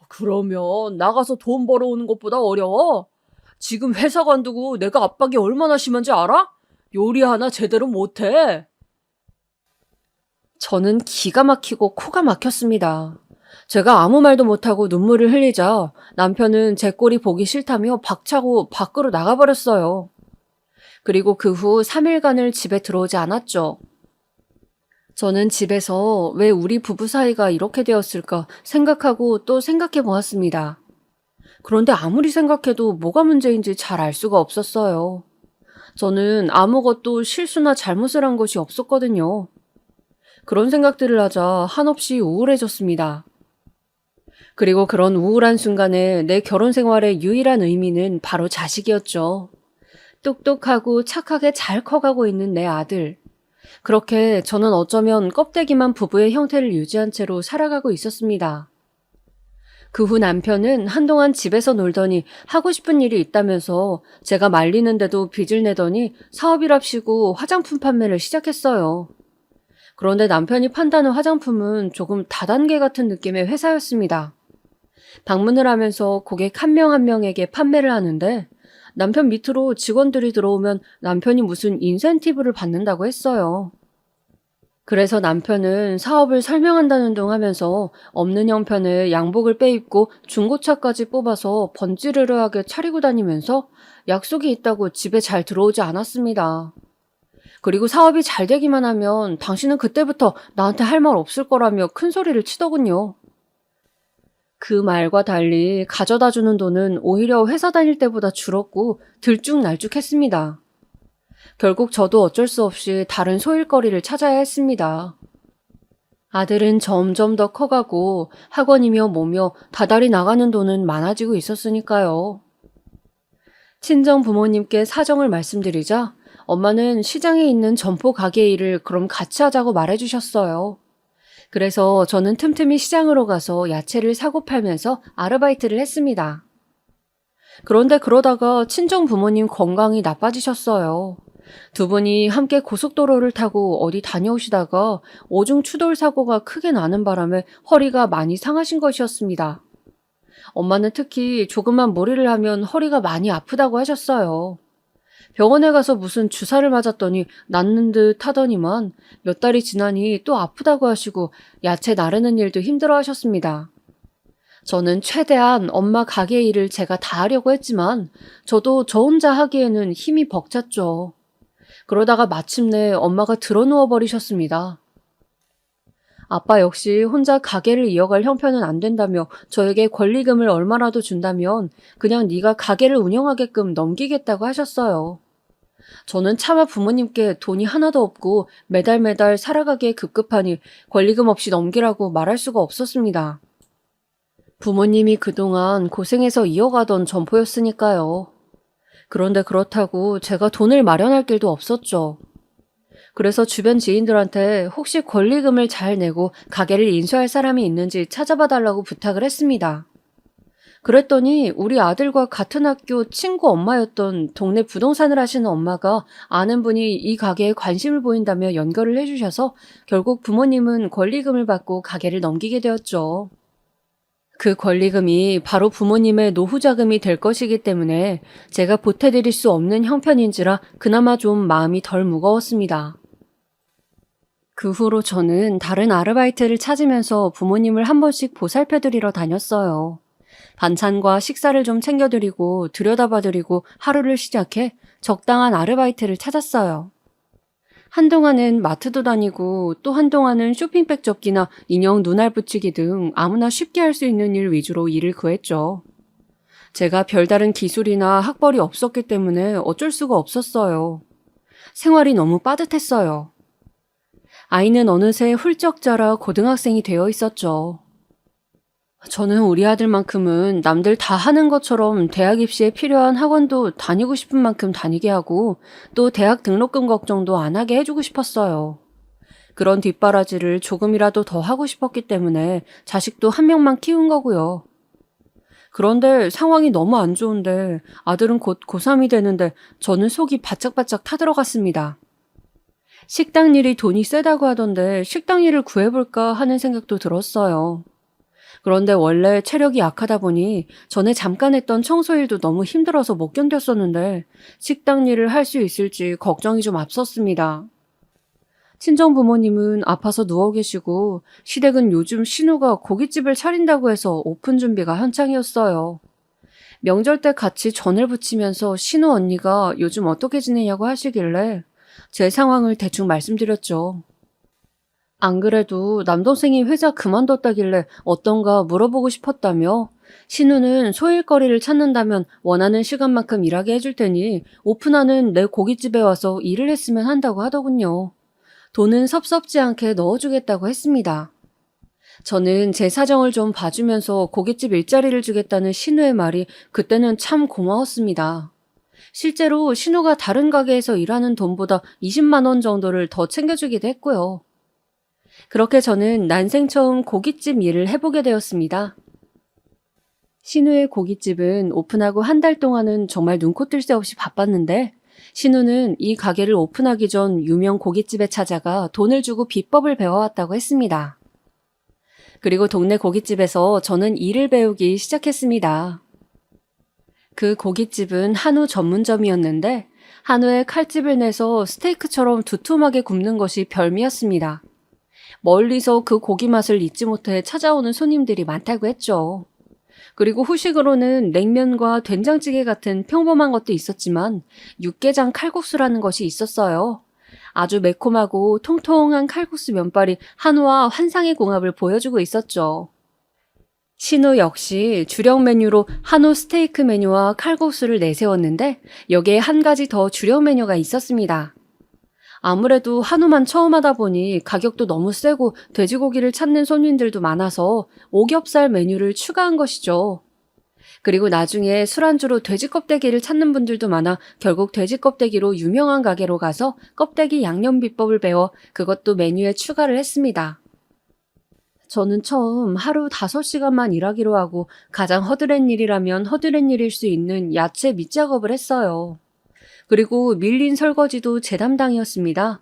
그러면 나가서 돈 벌어오는 것보다 어려워? 지금 회사 관두고 내가 압박이 얼마나 심한지 알아? 요리 하나 제대로 못해. 저는 기가 막히고 코가 막혔습니다. 제가 아무 말도 못하고 눈물을 흘리자 남편은 제 꼴이 보기 싫다며 박차고 밖으로 나가버렸어요. 그리고 그 후 3일간을 집에 들어오지 않았죠. 저는 집에서 왜 우리 부부 사이가 이렇게 되었을까 생각하고 또 생각해 보았습니다. 그런데 아무리 생각해도 뭐가 문제인지 잘 알 수가 없었어요. 저는 아무것도 실수나 잘못을 한 것이 없었거든요. 그런 생각들을 하자 한없이 우울해졌습니다. 그리고 그런 우울한 순간에 내 결혼 생활의 유일한 의미는 바로 자식이었죠. 똑똑하고 착하게 잘 커가고 있는 내 아들. 그렇게 저는 어쩌면 껍데기만 부부의 형태를 유지한 채로 살아가고 있었습니다. 그 후 남편은 한동안 집에서 놀더니 하고 싶은 일이 있다면서 제가 말리는데도 빚을 내더니 사업이랍시고 화장품 판매를 시작했어요. 그런데 남편이 판다는 화장품은 조금 다단계 같은 느낌의 회사였습니다. 방문을 하면서 고객 한 명 한 명에게 판매를 하는데 남편 밑으로 직원들이 들어오면 남편이 무슨 인센티브를 받는다고 했어요. 그래서 남편은 사업을 설명한다는 둥 하면서 없는 형편에 양복을 빼입고 중고차까지 뽑아서 번지르르하게 차리고 다니면서 약속이 있다고 집에 잘 들어오지 않았습니다. 그리고 사업이 잘 되기만 하면 당신은 그때부터 나한테 할 말 없을 거라며 큰 소리를 치더군요. 그 말과 달리 가져다 주는 돈은 오히려 회사 다닐 때보다 줄었고 들쭉날쭉했습니다. 결국 저도 어쩔 수 없이 다른 소일거리를 찾아야 했습니다. 아들은 점점 더 커가고 학원이며 뭐며 다달이 나가는 돈은 많아지고 있었으니까요. 친정 부모님께 사정을 말씀드리자 엄마는 시장에 있는 점포 가게 일을 그럼 같이 하자고 말해주셨어요. 그래서 저는 틈틈이 시장으로 가서 야채를 사고 팔면서 아르바이트를 했습니다. 그런데 그러다가 친정 부모님 건강이 나빠지셨어요. 두 분이 함께 고속도로를 타고 어디 다녀오시다가 오중 추돌 사고가 크게 나는 바람에 허리가 많이 상하신 것이었습니다. 엄마는 특히 조금만 무리를 하면 허리가 많이 아프다고 하셨어요. 병원에 가서 무슨 주사를 맞았더니 낫는 듯 하더니만 몇 달이 지나니 또 아프다고 하시고 야채 나르는 일도 힘들어 하셨습니다. 저는 최대한 엄마 가게 일을 제가 다 하려고 했지만 저도 저 혼자 하기에는 힘이 벅찼죠. 그러다가 마침내 엄마가 드러누워 버리셨습니다. 아빠 역시 혼자 가게를 이어갈 형편은 안 된다며 저에게 권리금을 얼마라도 준다면 그냥 네가 가게를 운영하게끔 넘기겠다고 하셨어요. 저는 차마 부모님께 돈이 하나도 없고 매달 살아가기에 급급하니 권리금 없이 넘기라고 말할 수가 없었습니다. 부모님이 그동안 고생해서 이어가던 점포였으니까요. 그런데 그렇다고 제가 돈을 마련할 길도 없었죠. 그래서 주변 지인들한테 혹시 권리금을 잘 내고 가게를 인수할 사람이 있는지 찾아봐 달라고 부탁을 했습니다. 그랬더니 우리 아들과 같은 학교 친구 엄마였던 동네 부동산을 하시는 엄마가 아는 분이 이 가게에 관심을 보인다며 연결을 해주셔서 결국 부모님은 권리금을 받고 가게를 넘기게 되었죠. 그 권리금이 바로 부모님의 노후 자금이 될 것이기 때문에 제가 보태드릴 수 없는 형편인지라 그나마 좀 마음이 덜 무거웠습니다. 그 후로 저는 다른 아르바이트를 찾으면서 부모님을 한 번씩 보살펴드리러 다녔어요. 반찬과 식사를 좀 챙겨드리고 들여다봐드리고 하루를 시작해 적당한 아르바이트를 찾았어요. 한동안은 마트도 다니고 또 한동안은 쇼핑백 접기나 인형 눈알 붙이기 등 아무나 쉽게 할 수 있는 일 위주로 일을 구했죠. 제가 별다른 기술이나 학벌이 없었기 때문에 어쩔 수가 없었어요. 생활이 너무 빠듯했어요. 아이는 어느새 훌쩍 자라 고등학생이 되어 있었죠. 저는 우리 아들만큼은 남들 다 하는 것처럼 대학 입시에 필요한 학원도 다니고 싶은 만큼 다니게 하고 또 대학 등록금 걱정도 안 하게 해주고 싶었어요. 그런 뒷바라지를 조금이라도 더 하고 싶었기 때문에 자식도 한 명만 키운 거고요. 그런데 상황이 너무 안 좋은데 아들은 곧 고3이 되는데 저는 속이 바짝바짝 타들어갔습니다. 식당 일이 돈이 세다고 하던데 식당 일을 구해볼까 하는 생각도 들었어요. 그런데 원래 체력이 약하다 보니 전에 잠깐 했던 청소일도 너무 힘들어서 못 견뎠었는데 식당 일을 할 수 있을지 걱정이 좀 앞섰습니다. 친정 부모님은 아파서 누워 계시고 시댁은 요즘 신우가 고깃집을 차린다고 해서 오픈 준비가 한창이었어요. 명절 때 같이 전을 부치면서 신우 언니가 요즘 어떻게 지내냐고 하시길래 제 상황을 대충 말씀드렸죠. 안 그래도 남동생이 회사 그만뒀다길래 어떤가 물어보고 싶었다며 신우는 소일거리를 찾는다면 원하는 시간만큼 일하게 해줄 테니 오픈하는 내 고깃집에 와서 일을 했으면 한다고 하더군요. 돈은 섭섭지 않게 넣어주겠다고 했습니다. 저는 제 사정을 좀 봐주면서 고깃집 일자리를 주겠다는 신우의 말이 그때는 참 고마웠습니다. 실제로 신우가 다른 가게에서 일하는 돈보다 20만 원 정도를 더 챙겨주기도 했고요. 그렇게 저는 난생 처음 고깃집 일을 해보게 되었습니다. 신우의 고깃집은 오픈하고 한 달 동안은 정말 눈코 뜰 새 없이 바빴는데 신우는 이 가게를 오픈하기 전 유명 고깃집에 찾아가 돈을 주고 비법을 배워왔다고 했습니다. 그리고 동네 고깃집에서 저는 일을 배우기 시작했습니다. 그 고깃집은 한우 전문점이었는데 한우에 칼집을 내서 스테이크처럼 두툼하게 굽는 것이 별미였습니다. 멀리서 그 고기 맛을 잊지 못해 찾아오는 손님들이 많다고 했죠. 그리고 후식으로는 냉면과 된장찌개 같은 평범한 것도 있었지만 육개장 칼국수라는 것이 있었어요. 아주 매콤하고 통통한 칼국수 면발이 한우와 환상의 궁합을 보여주고 있었죠. 신우 역시 주력 메뉴로 한우 스테이크 메뉴와 칼국수를 내세웠는데 여기에 한 가지 더 주력 메뉴가 있었습니다. 아무래도 한우만 처음 하다 보니 가격도 너무 세고 돼지고기를 찾는 손님들도 많아서 오겹살 메뉴를 추가한 것이죠. 그리고 나중에 술안주로 돼지 껍데기를 찾는 분들도 많아 결국 돼지 껍데기로 유명한 가게로 가서 껍데기 양념 비법을 배워 그것도 메뉴에 추가를 했습니다. 저는 처음 하루 5시간만 일하기로 하고 가장 허드렛 일이라면 허드렛 일일 수 있는 야채 밑작업을 했어요. 그리고 밀린 설거지도 제 담당이었습니다.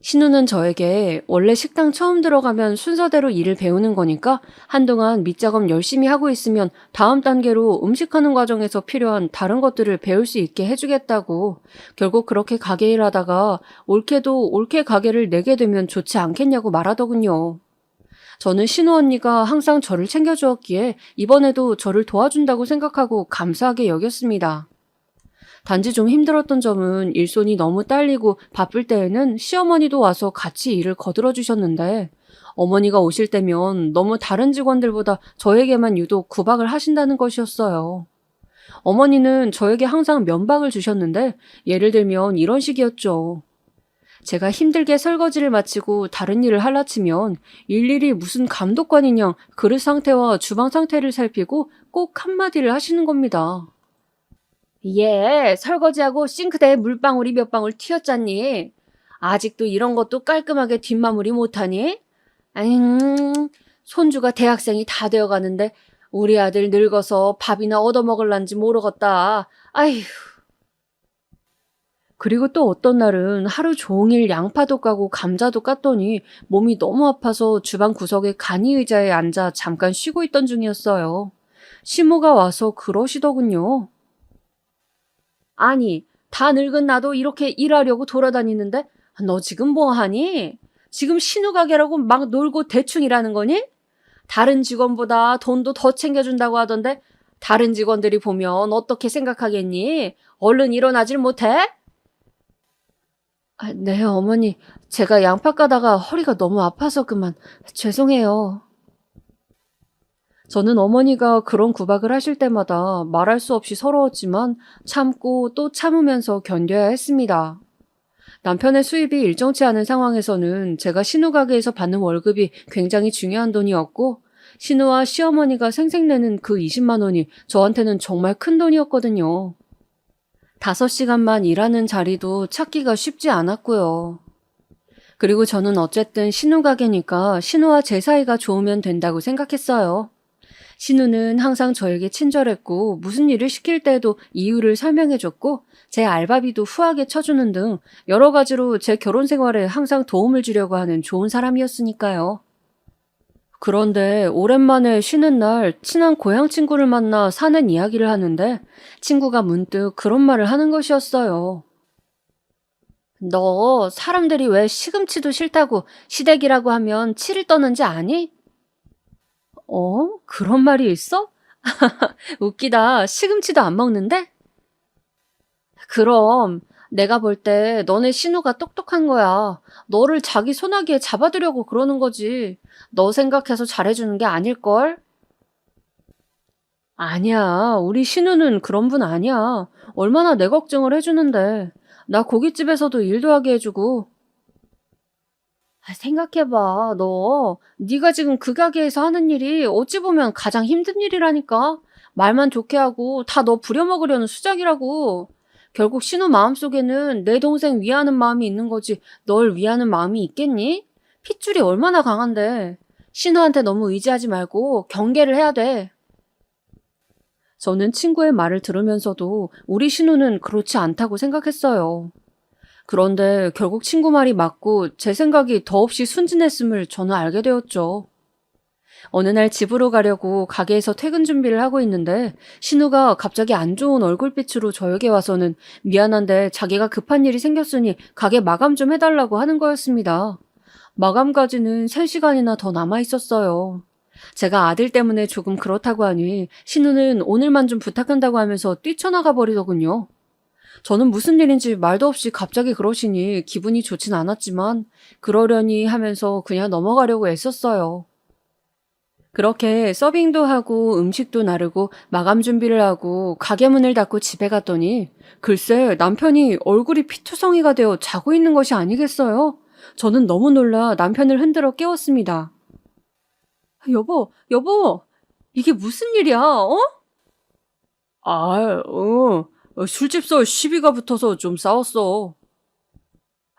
신우는 저에게 원래 식당 처음 들어가면 순서대로 일을 배우는 거니까 한동안 밑작업 열심히 하고 있으면 다음 단계로 음식하는 과정에서 필요한 다른 것들을 배울 수 있게 해주겠다고 결국 그렇게 가게 일하다가 올케도 올케 가게를 내게 되면 좋지 않겠냐고 말하더군요. 저는 신우 언니가 항상 저를 챙겨주었기에 이번에도 저를 도와준다고 생각하고 감사하게 여겼습니다. 단지 좀 힘들었던 점은 일손이 너무 딸리고 바쁠 때에는 시어머니도 와서 같이 일을 거들어 주셨는데 어머니가 오실 때면 너무 다른 직원들보다 저에게만 유독 구박을 하신다는 것이었어요. 어머니는 저에게 항상 면박을 주셨는데 예를 들면 이런 식이었죠. 제가 힘들게 설거지를 마치고 다른 일을 하려치면 일일이 무슨 감독관이냐 그릇 상태와 주방 상태를 살피고 꼭 한마디를 하시는 겁니다. 얘 설거지하고 싱크대에 물방울이 몇 방울 튀었잖니? 아직도 이런 것도 깔끔하게 뒷마무리 못하니? 아잉, 손주가 대학생이 다 되어가는데 우리 아들 늙어서 밥이나 얻어먹을란지 모르겠다. 아휴. 그리고 또 어떤 날은 하루 종일 양파도 까고 감자도 깠더니 몸이 너무 아파서 주방 구석에 간이 의자에 앉아 잠깐 쉬고 있던 중이었어요. 시모가 와서 그러시더군요. 아니, 다 늙은 나도 이렇게 일하려고 돌아다니는데 너 지금 뭐 하니? 지금 신우 가게라고 막 놀고 대충 일하는 거니? 다른 직원보다 돈도 더 챙겨준다고 하던데 다른 직원들이 보면 어떻게 생각하겠니? 얼른 일어나질 못해? 네, 어머니. 제가 양파 까다가 허리가 너무 아파서 그만. 죄송해요. 저는 어머니가 그런 구박을 하실 때마다 말할 수 없이 서러웠지만 참고 또 참으면서 견뎌야 했습니다. 남편의 수입이 일정치 않은 상황에서는 제가 신우 가게에서 받는 월급이 굉장히 중요한 돈이었고, 신우와 시어머니가 생색내는 그 20만 원이 저한테는 정말 큰 돈이었거든요. 5시간만 일하는 자리도 찾기가 쉽지 않았고요. 그리고 저는 어쨌든 신우 가게니까 신우와 제 사이가 좋으면 된다고 생각했어요. 신우는 항상 저에게 친절했고 무슨 일을 시킬 때도 이유를 설명해줬고 제 알바비도 후하게 쳐주는 등 여러 가지로 제 결혼 생활에 항상 도움을 주려고 하는 좋은 사람이었으니까요. 그런데 오랜만에 쉬는 날 친한 고향 친구를 만나 사는 이야기를 하는데 친구가 문득 그런 말을 하는 것이었어요. 너 사람들이 왜 시금치도 싫다고 시댁이라고 하면 치를 떠는지 아니? 그런 말이 있어? 웃기다. 시금치도 안 먹는데? 그럼 내가 볼 때 너네 신우가 똑똑한 거야. 너를 자기 손아귀에 잡아두려고 그러는 거지. 너 생각해서 잘해주는 게 아닐걸? 아니야. 우리 신우는 그런 분 아니야. 얼마나 내 걱정을 해주는데. 나 고깃집에서도 일도 하게 해주고. 생각해봐. 네가 지금 그 가게에서 하는 일이 어찌 보면 가장 힘든 일이라니까. 말만 좋게 하고 다 너 부려먹으려는 수작이라고. 결국 신우 마음속에는 내 동생 위하는 마음이 있는 거지 널 위하는 마음이 있겠니? 핏줄이 얼마나 강한데. 신우한테 너무 의지하지 말고 경계를 해야 돼. 저는 친구의 말을 들으면서도 우리 신우는 그렇지 않다고 생각했어요. 그런데 결국 친구 말이 맞고 제 생각이 더없이 순진했음을 저는 알게 되었죠. 어느 날 집으로 가려고 가게에서 퇴근 준비를 하고 있는데 신우가 갑자기 안 좋은 얼굴빛으로 저에게 와서는 미안한데 자기가 급한 일이 생겼으니 가게 마감 좀 해달라고 하는 거였습니다. 마감까지는 3시간이나 더 남아 있었어요. 제가 아들 때문에 조금 그렇다고 하니 신우는 오늘만 좀 부탁한다고 하면서 뛰쳐나가 버리더군요. 저는 무슨 일인지 말도 없이 갑자기 그러시니 기분이 좋진 않았지만 그러려니 하면서 그냥 넘어가려고 애썼어요. 그렇게 서빙도 하고 음식도 나르고 마감 준비를 하고 가게 문을 닫고 집에 갔더니 글쎄 남편이 얼굴이 피투성이가 되어 자고 있는 것이 아니겠어요? 저는 너무 놀라 남편을 흔들어 깨웠습니다. 여보, 이게 무슨 일이야, 어? 술집서 시비가 붙어서 좀 싸웠어.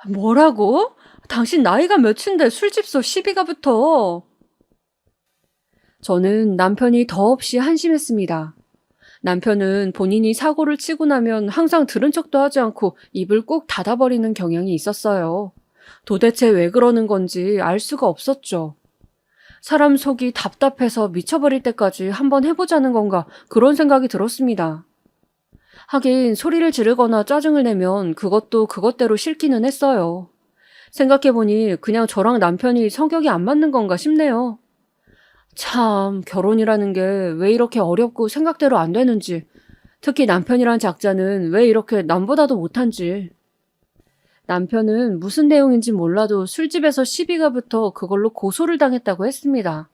뭐라고? 당신 나이가 몇인데 술집서 시비가 붙어? 저는 남편이 더없이 한심했습니다. 남편은 본인이 사고를 치고 나면 항상 들은 척도 하지 않고 입을 꼭 닫아버리는 경향이 있었어요. 도대체 왜 그러는 건지 알 수가 없었죠. 사람 속이 답답해서 미쳐버릴 때까지 한번 해보자는 건가 그런 생각이 들었습니다. 하긴 소리를 지르거나 짜증을 내면 그것도 그것대로 싫기는 했어요. 생각해보니 그냥 저랑 남편이 성격이 안 맞는 건가 싶네요. 참, 결혼이라는 게 왜 이렇게 어렵고 생각대로 안 되는지, 특히 남편이란 작자는 왜 이렇게 남보다도 못한지. 남편은 무슨 내용인지 몰라도 술집에서 시비가 붙어 그걸로 고소를 당했다고 했습니다.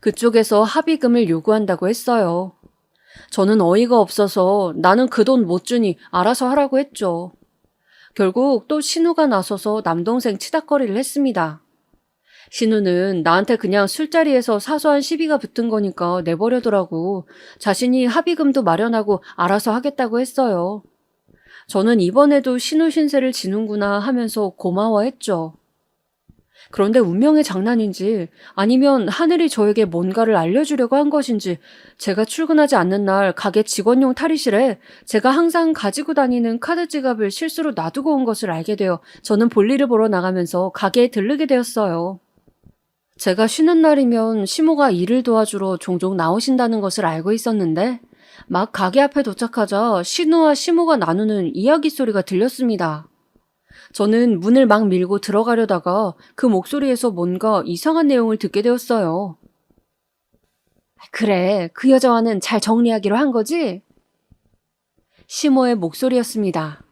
그쪽에서 합의금을 요구한다고 했어요. 저는 어이가 없어서 나는 그 돈 못 주니 알아서 하라고 했죠. 결국 또 신우가 나서서 남동생 치닥거리를 했습니다. 신우는 나한테 그냥 술자리에서 사소한 시비가 붙은 거니까 내버려두라고 자신이 합의금도 마련하고 알아서 하겠다고 했어요. 저는 이번에도 신우 신세를 지는구나 하면서 고마워했죠. 그런데 운명의 장난인지 아니면 하늘이 저에게 뭔가를 알려주려고 한 것인지 제가 출근하지 않는 날 가게 직원용 탈의실에 제가 항상 가지고 다니는 카드 지갑을 실수로 놔두고 온 것을 알게 되어 저는 볼일을 보러 나가면서 가게에 들르게 되었어요. 제가 쉬는 날이면 시모가 일을 도와주러 종종 나오신다는 것을 알고 있었는데 막 가게 앞에 도착하자 신우와 시모가 나누는 이야기 소리가 들렸습니다. 저는 문을 막 밀고 들어가려다가 그 목소리에서 뭔가 이상한 내용을 듣게 되었어요. 그래, 그 여자와는 잘 정리하기로 한 거지? 시모의 목소리였습니다.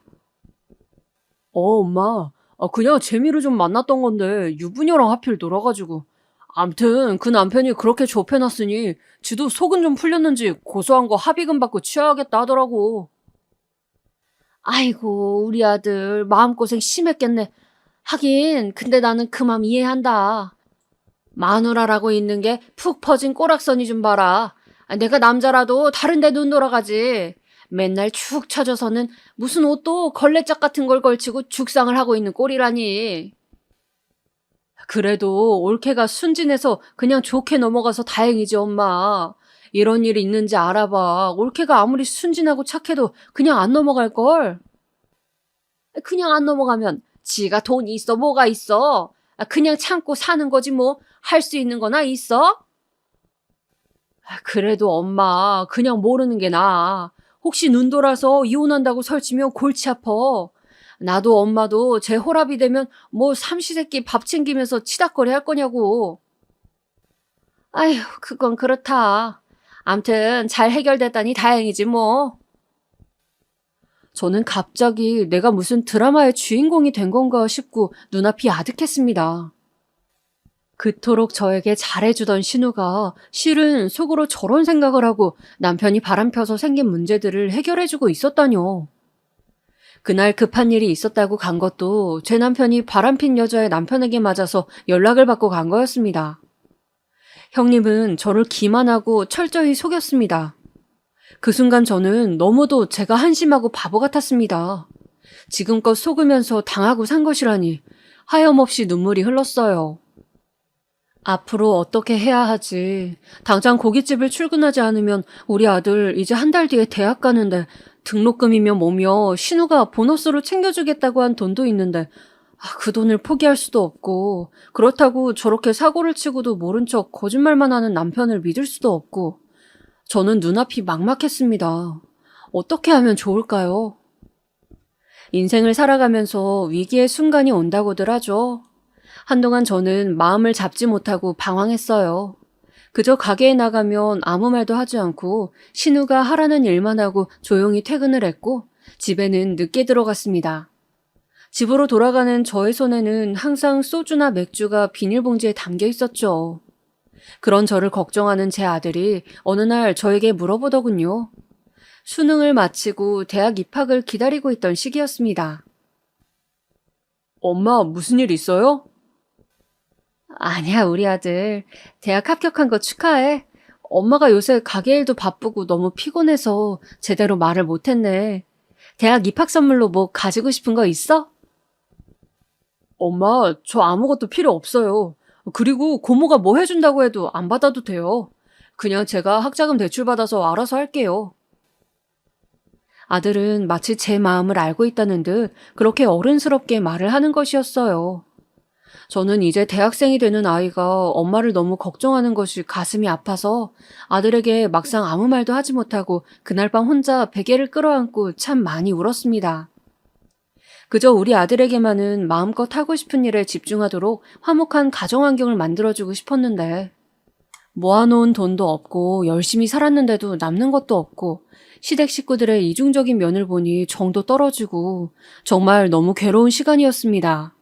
엄마. 그냥 재미로 좀 만났던 건데 유부녀랑 하필 놀아가지고. 암튼 그 남편이 그렇게 좁혀놨으니 지도 속은 좀 풀렸는지 고소한 거 합의금 받고 취하겠다 하더라고. 아이고, 우리 아들 마음고생 심했겠네. 하긴 근데 나는 그 맘 이해한다. 마누라라고 있는 게 푹 퍼진 꼬락서니 좀 봐라. 내가 남자라도 다른 데 눈 돌아가지. 맨날 축 처져서는 무슨 옷도 걸레짝 같은 걸 걸치고 죽상을 하고 있는 꼴이라니. 그래도 올케가 순진해서 그냥 좋게 넘어가서 다행이지, 엄마. 이런 일이 있는지 알아봐. 올케가 아무리 순진하고 착해도 그냥 안 넘어갈걸. 그냥 안 넘어가면 지가 돈이 있어 뭐가 있어. 그냥 참고 사는 거지 뭐. 할 수 있는 거나 있어? 그래도 엄마 그냥 모르는 게 나아. 혹시 눈 돌아서 이혼한다고 설치면 골치 아파. 나도 엄마도 제 호랍이 되면 뭐 삼시세끼 밥 챙기면서 치닥거리 할 거냐고. 아휴, 그건 그렇다. 암튼 잘 해결됐다니 다행이지 뭐. 저는 갑자기 내가 무슨 드라마의 주인공이 된 건가 싶고 눈앞이 아득했습니다. 그토록 저에게 잘해주던 신우가 실은 속으로 저런 생각을 하고 남편이 바람펴서 생긴 문제들을 해결해주고 있었다뇨. 그날 급한 일이 있었다고 간 것도 제 남편이 바람핀 여자의 남편에게 맞아서 연락을 받고 간 거였습니다. 형님은 저를 기만하고 철저히 속였습니다. 그 순간 저는 너무도 제가 한심하고 바보 같았습니다. 지금껏 속으면서 당하고 산 것이라니 하염없이 눈물이 흘렀어요. 앞으로 어떻게 해야 하지? 당장 고깃집을 출근하지 않으면 우리 아들 이제 한 달 뒤에 대학 가는데 등록금이며 뭐며 신우가 보너스로 챙겨주겠다고 한 돈도 있는데 그 돈을 포기할 수도 없고 그렇다고 저렇게 사고를 치고도 모른 척 거짓말만 하는 남편을 믿을 수도 없고 저는 눈앞이 막막했습니다. 어떻게 하면 좋을까요? 인생을 살아가면서 위기의 순간이 온다고들 하죠. 한동안 저는 마음을 잡지 못하고 방황했어요. 그저 가게에 나가면 아무 말도 하지 않고 신우가 하라는 일만 하고 조용히 퇴근을 했고 집에는 늦게 들어갔습니다. 집으로 돌아가는 저의 손에는 항상 소주나 맥주가 비닐봉지에 담겨 있었죠. 그런 저를 걱정하는 제 아들이 어느 날 저에게 물어보더군요. 수능을 마치고 대학 입학을 기다리고 있던 시기였습니다. 엄마, 무슨 일 있어요? 아니야, 우리 아들. 대학 합격한 거 축하해. 엄마가 요새 가게 일도 바쁘고 너무 피곤해서 제대로 말을 못했네. 대학 입학 선물로 뭐 가지고 싶은 거 있어? 엄마, 저 아무것도 필요 없어요. 그리고 고모가 뭐 해준다고 해도 안 받아도 돼요. 그냥 제가 학자금 대출받아서 알아서 할게요. 아들은 마치 제 마음을 알고 있다는 듯 그렇게 어른스럽게 말을 하는 것이었어요. 저는 이제 대학생이 되는 아이가 엄마를 너무 걱정하는 것이 가슴이 아파서 아들에게 막상 아무 말도 하지 못하고 그날 밤 혼자 베개를 끌어안고 참 많이 울었습니다. 그저 우리 아들에게만은 마음껏 하고 싶은 일에 집중하도록 화목한 가정환경을 만들어주고 싶었는데 모아놓은 돈도 없고 열심히 살았는데도 남는 것도 없고 시댁 식구들의 이중적인 면을 보니 정도 떨어지고 정말 너무 괴로운 시간이었습니다.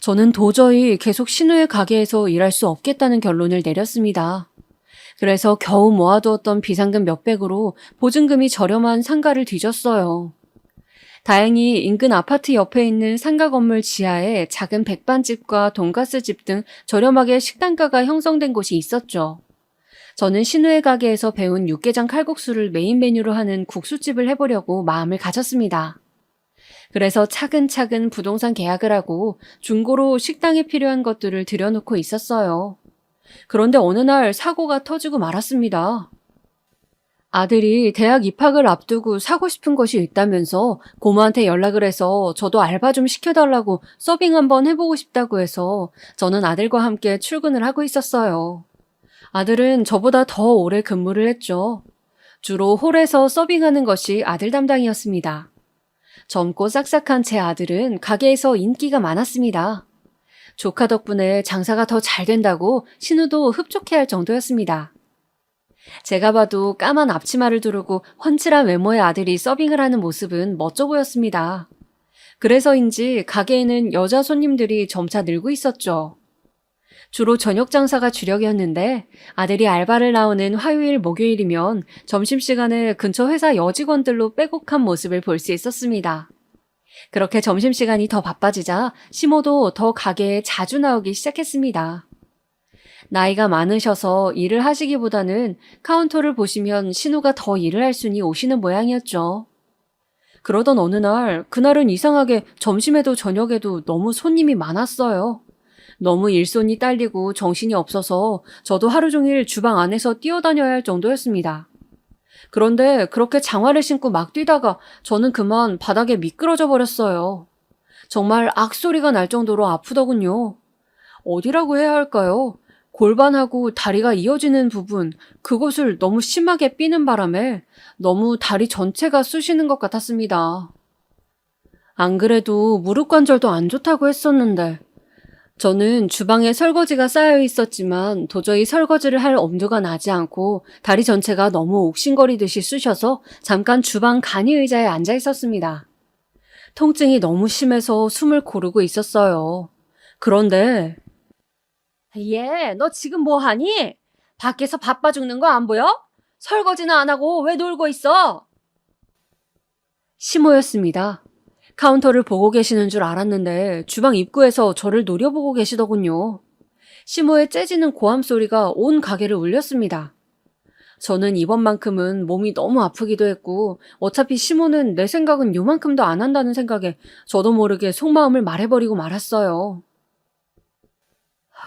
저는 도저히 계속 신우의 가게에서 일할 수 없겠다는 결론을 내렸습니다. 그래서 겨우 모아두었던 비상금 몇백으로 보증금이 저렴한 상가를 뒤졌어요. 다행히 인근 아파트 옆에 있는 상가 건물 지하에 작은 백반집과 돈가스집 등 저렴하게 식단가가 형성된 곳이 있었죠. 저는 신우의 가게에서 배운 육개장 칼국수를 메인 메뉴로 하는 국수집을 해보려고 마음을 가졌습니다. 그래서 차근차근 부동산 계약을 하고 중고로 식당에 필요한 것들을 들여놓고 있었어요. 그런데 어느 날 사고가 터지고 말았습니다. 아들이 대학 입학을 앞두고 사고 싶은 것이 있다면서 고모한테 연락을 해서 저도 알바 좀 시켜달라고 서빙 한번 해보고 싶다고 해서 저는 아들과 함께 출근을 하고 있었어요. 아들은 저보다 더 오래 근무를 했죠. 주로 홀에서 서빙하는 것이 아들 담당이었습니다. 젊고 싹싹한 제 아들은 가게에서 인기가 많았습니다. 조카 덕분에 장사가 더 잘 된다고 신우도 흡족해할 정도였습니다. 제가 봐도 까만 앞치마를 두르고 훤칠한 외모의 아들이 서빙을 하는 모습은 멋져 보였습니다. 그래서인지 가게에는 여자 손님들이 점차 늘고 있었죠. 주로 저녁 장사가 주력이었는데 아들이 알바를 나오는 화요일, 목요일이면 점심시간에 근처 회사 여직원들로 빼곡한 모습을 볼 수 있었습니다. 그렇게 점심시간이 더 바빠지자 시모도 더 가게에 자주 나오기 시작했습니다. 나이가 많으셔서 일을 하시기보다는 카운터를 보시면 신우가 더 일을 할 수니 오시는 모양이었죠. 그러던 어느 날, 그날은 이상하게 점심에도 저녁에도 너무 손님이 많았어요. 너무 일손이 딸리고 정신이 없어서 저도 하루 종일 주방 안에서 뛰어다녀야 할 정도였습니다. 그런데 그렇게 장화를 신고 막 뛰다가 저는 그만 바닥에 미끄러져 버렸어요. 정말 악소리가 날 정도로 아프더군요. 어디라고 해야 할까요? 골반하고 다리가 이어지는 부분, 그곳을 너무 심하게 삐는 바람에 너무 다리 전체가 쑤시는 것 같았습니다. 안 그래도 무릎 관절도 안 좋다고 했었는데, 저는 주방에 설거지가 쌓여 있었지만 도저히 설거지를 할 엄두가 나지 않고 다리 전체가 너무 옥신거리듯이 쑤셔서 잠깐 주방 간이 의자에 앉아 있었습니다. 통증이 너무 심해서 숨을 고르고 있었어요. 그런데 얘, 너 지금 뭐 하니? 밖에서 바빠 죽는 거 안 보여? 설거지는 안 하고 왜 놀고 있어? 시모였습니다. 카운터를 보고 계시는 줄 알았는데 주방 입구에서 저를 노려보고 계시더군요. 시모의 째지는 고함 소리가 온 가게를 울렸습니다. 저는 이번만큼은 몸이 너무 아프기도 했고 어차피 시모는 내 생각은 요만큼도 안 한다는 생각에 저도 모르게 속마음을 말해버리고 말았어요.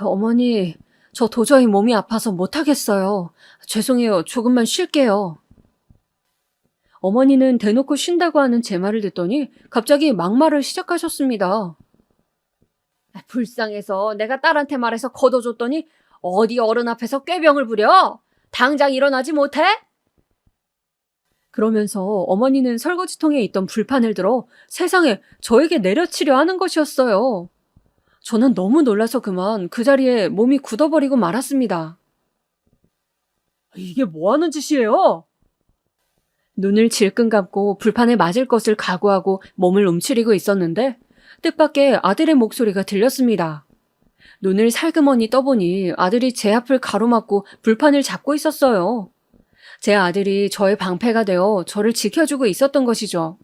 어머니, 저 도저히 몸이 아파서 못하겠어요. 죄송해요. 조금만 쉴게요. 어머니는 대놓고 쉰다고 하는 제 말을 듣더니 갑자기 막말을 시작하셨습니다. 불쌍해서 내가 딸한테 말해서 걷어줬더니 어디 어른 앞에서 꾀병을 부려? 당장 일어나지 못해? 그러면서 어머니는 설거지통에 있던 불판을 들어 세상에 저에게 내려치려 하는 것이었어요. 저는 너무 놀라서 그만 그 자리에 몸이 굳어버리고 말았습니다. 이게 뭐 하는 짓이에요? 눈을 질끈 감고 불판에 맞을 것을 각오하고 몸을 움츠리고 있었는데 뜻밖의 아들의 목소리가 들렸습니다. 눈을 살그머니 떠보니 아들이 제 앞을 가로막고 불판을 잡고 있었어요. 제 아들이 저의 방패가 되어 저를 지켜주고 있었던 것이죠.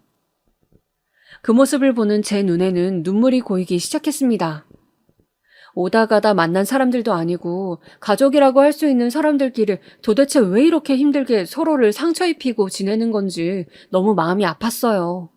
그 모습을 보는 제 눈에는 눈물이 고이기 시작했습니다. 오다 가다 만난 사람들도 아니고 가족이라고 할 수 있는 사람들끼리 도대체 왜 이렇게 힘들게 서로를 상처 입히고 지내는 건지 너무 마음이 아팠어요.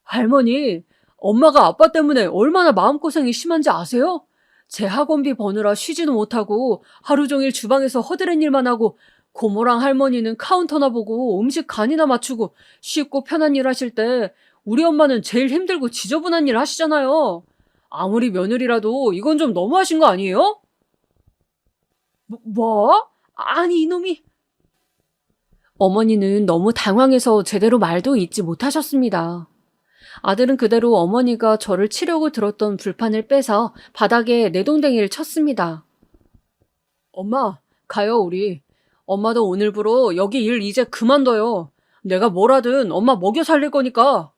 할머니, 엄마가 아빠 때문에 얼마나 마음고생이 심한지 아세요? 제 학원비 버느라 쉬지도 못하고 하루 종일 주방에서 허드렛 일만 하고 고모랑 할머니는 카운터나 보고 음식 간이나 맞추고 쉽고 편한 일 하실 때 우리 엄마는 제일 힘들고 지저분한 일 하시잖아요. 아무리 며느리라도 이건 좀 너무하신 거 아니에요? 뭐? 아니 이놈이... 어머니는 너무 당황해서 제대로 말도 잇지 못하셨습니다. 아들은 그대로 어머니가 저를 치려고 들었던 불판을 빼서 바닥에 내동댕이를 쳤습니다. 엄마, 가요 우리. 엄마도 오늘부로 여기 일 이제 그만둬요. 내가 뭘 하든 엄마 먹여 살릴 거니까.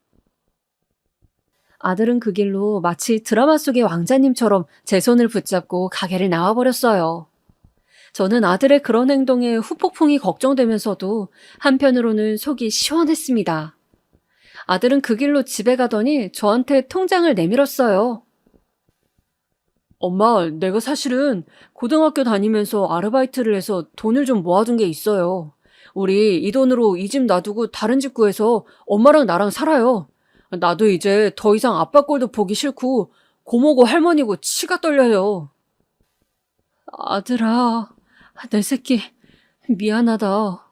아들은 그 길로 마치 드라마 속의 왕자님처럼 제 손을 붙잡고 가게를 나와버렸어요. 저는 아들의 그런 행동에 후폭풍이 걱정되면서도 한편으로는 속이 시원했습니다. 아들은 그 길로 집에 가더니 저한테 통장을 내밀었어요. 엄마, 내가 사실은 고등학교 다니면서 아르바이트를 해서 돈을 좀 모아둔 게 있어요. 우리 이 돈으로 이 집 놔두고 다른 집 구해서 엄마랑 나랑 살아요. 나도 이제 더 이상 아빠 꼴도 보기 싫고 고모고 할머니고 치가 떨려요. 아들아, 내 새끼 미안하다.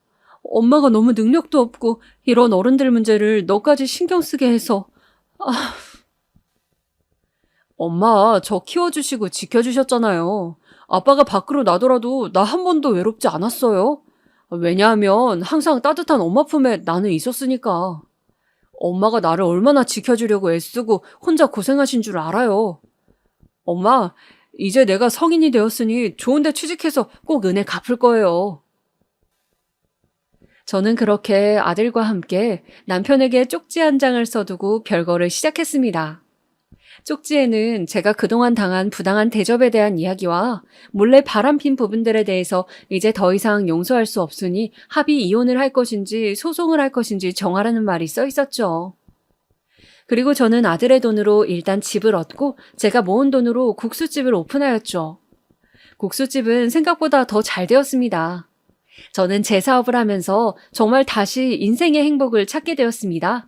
엄마가 너무 능력도 없고 이런 어른들 문제를 너까지 신경 쓰게 해서. 엄마, 저 키워주시고 지켜주셨잖아요. 아빠가 밖으로 나더라도 나 한 번도 외롭지 않았어요. 왜냐하면 항상 따뜻한 엄마 품에 나는 있었으니까. 엄마가 나를 얼마나 지켜주려고 애쓰고 혼자 고생하신 줄 알아요. 엄마, 이제 내가 성인이 되었으니 좋은 데 취직해서 꼭 은혜 갚을 거예요. 저는 그렇게 아들과 함께 남편에게 쪽지 한 장을 써두고 별거를 시작했습니다. 쪽지에는 제가 그동안 당한 부당한 대접에 대한 이야기와 몰래 바람핀 부분들에 대해서 이제 더 이상 용서할 수 없으니 합의 이혼을 할 것인지 소송을 할 것인지 정하라는 말이 써 있었죠. 그리고 저는 아들의 돈으로 일단 집을 얻고 제가 모은 돈으로 국수집을 오픈하였죠. 국수집은 생각보다 더 잘 되었습니다. 저는 제 사업을 하면서 정말 다시 인생의 행복을 찾게 되었습니다.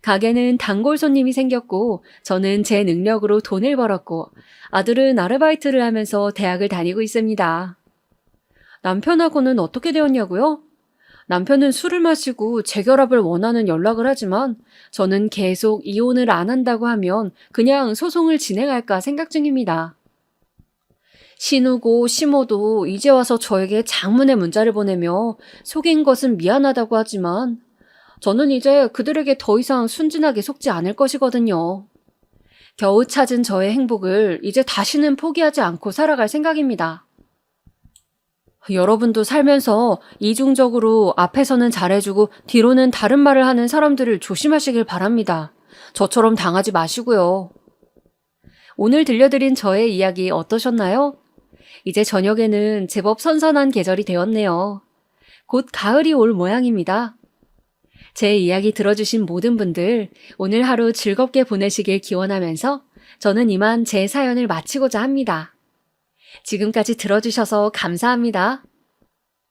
가게는 단골 손님이 생겼고 저는 제 능력으로 돈을 벌었고 아들은 아르바이트를 하면서 대학을 다니고 있습니다. 남편하고는 어떻게 되었냐고요? 남편은 술을 마시고 재결합을 원하는 연락을 하지만 저는 계속 이혼을 안 한다고 하면 그냥 소송을 진행할까 생각 중입니다. 신우고 시모도 이제 와서 저에게 장문의 문자를 보내며 속인 것은 미안하다고 하지만 저는 이제 그들에게 더 이상 순진하게 속지 않을 것이거든요. 겨우 찾은 저의 행복을 이제 다시는 포기하지 않고 살아갈 생각입니다. 여러분도 살면서 이중적으로 앞에서는 잘해주고 뒤로는 다른 말을 하는 사람들을 조심하시길 바랍니다. 저처럼 당하지 마시고요. 오늘 들려드린 저의 이야기 어떠셨나요? 이제 저녁에는 제법 선선한 계절이 되었네요. 곧 가을이 올 모양입니다. 제 이야기 들어주신 모든 분들 오늘 하루 즐겁게 보내시길 기원하면서 저는 이만 제 사연을 마치고자 합니다. 지금까지 들어주셔서 감사합니다.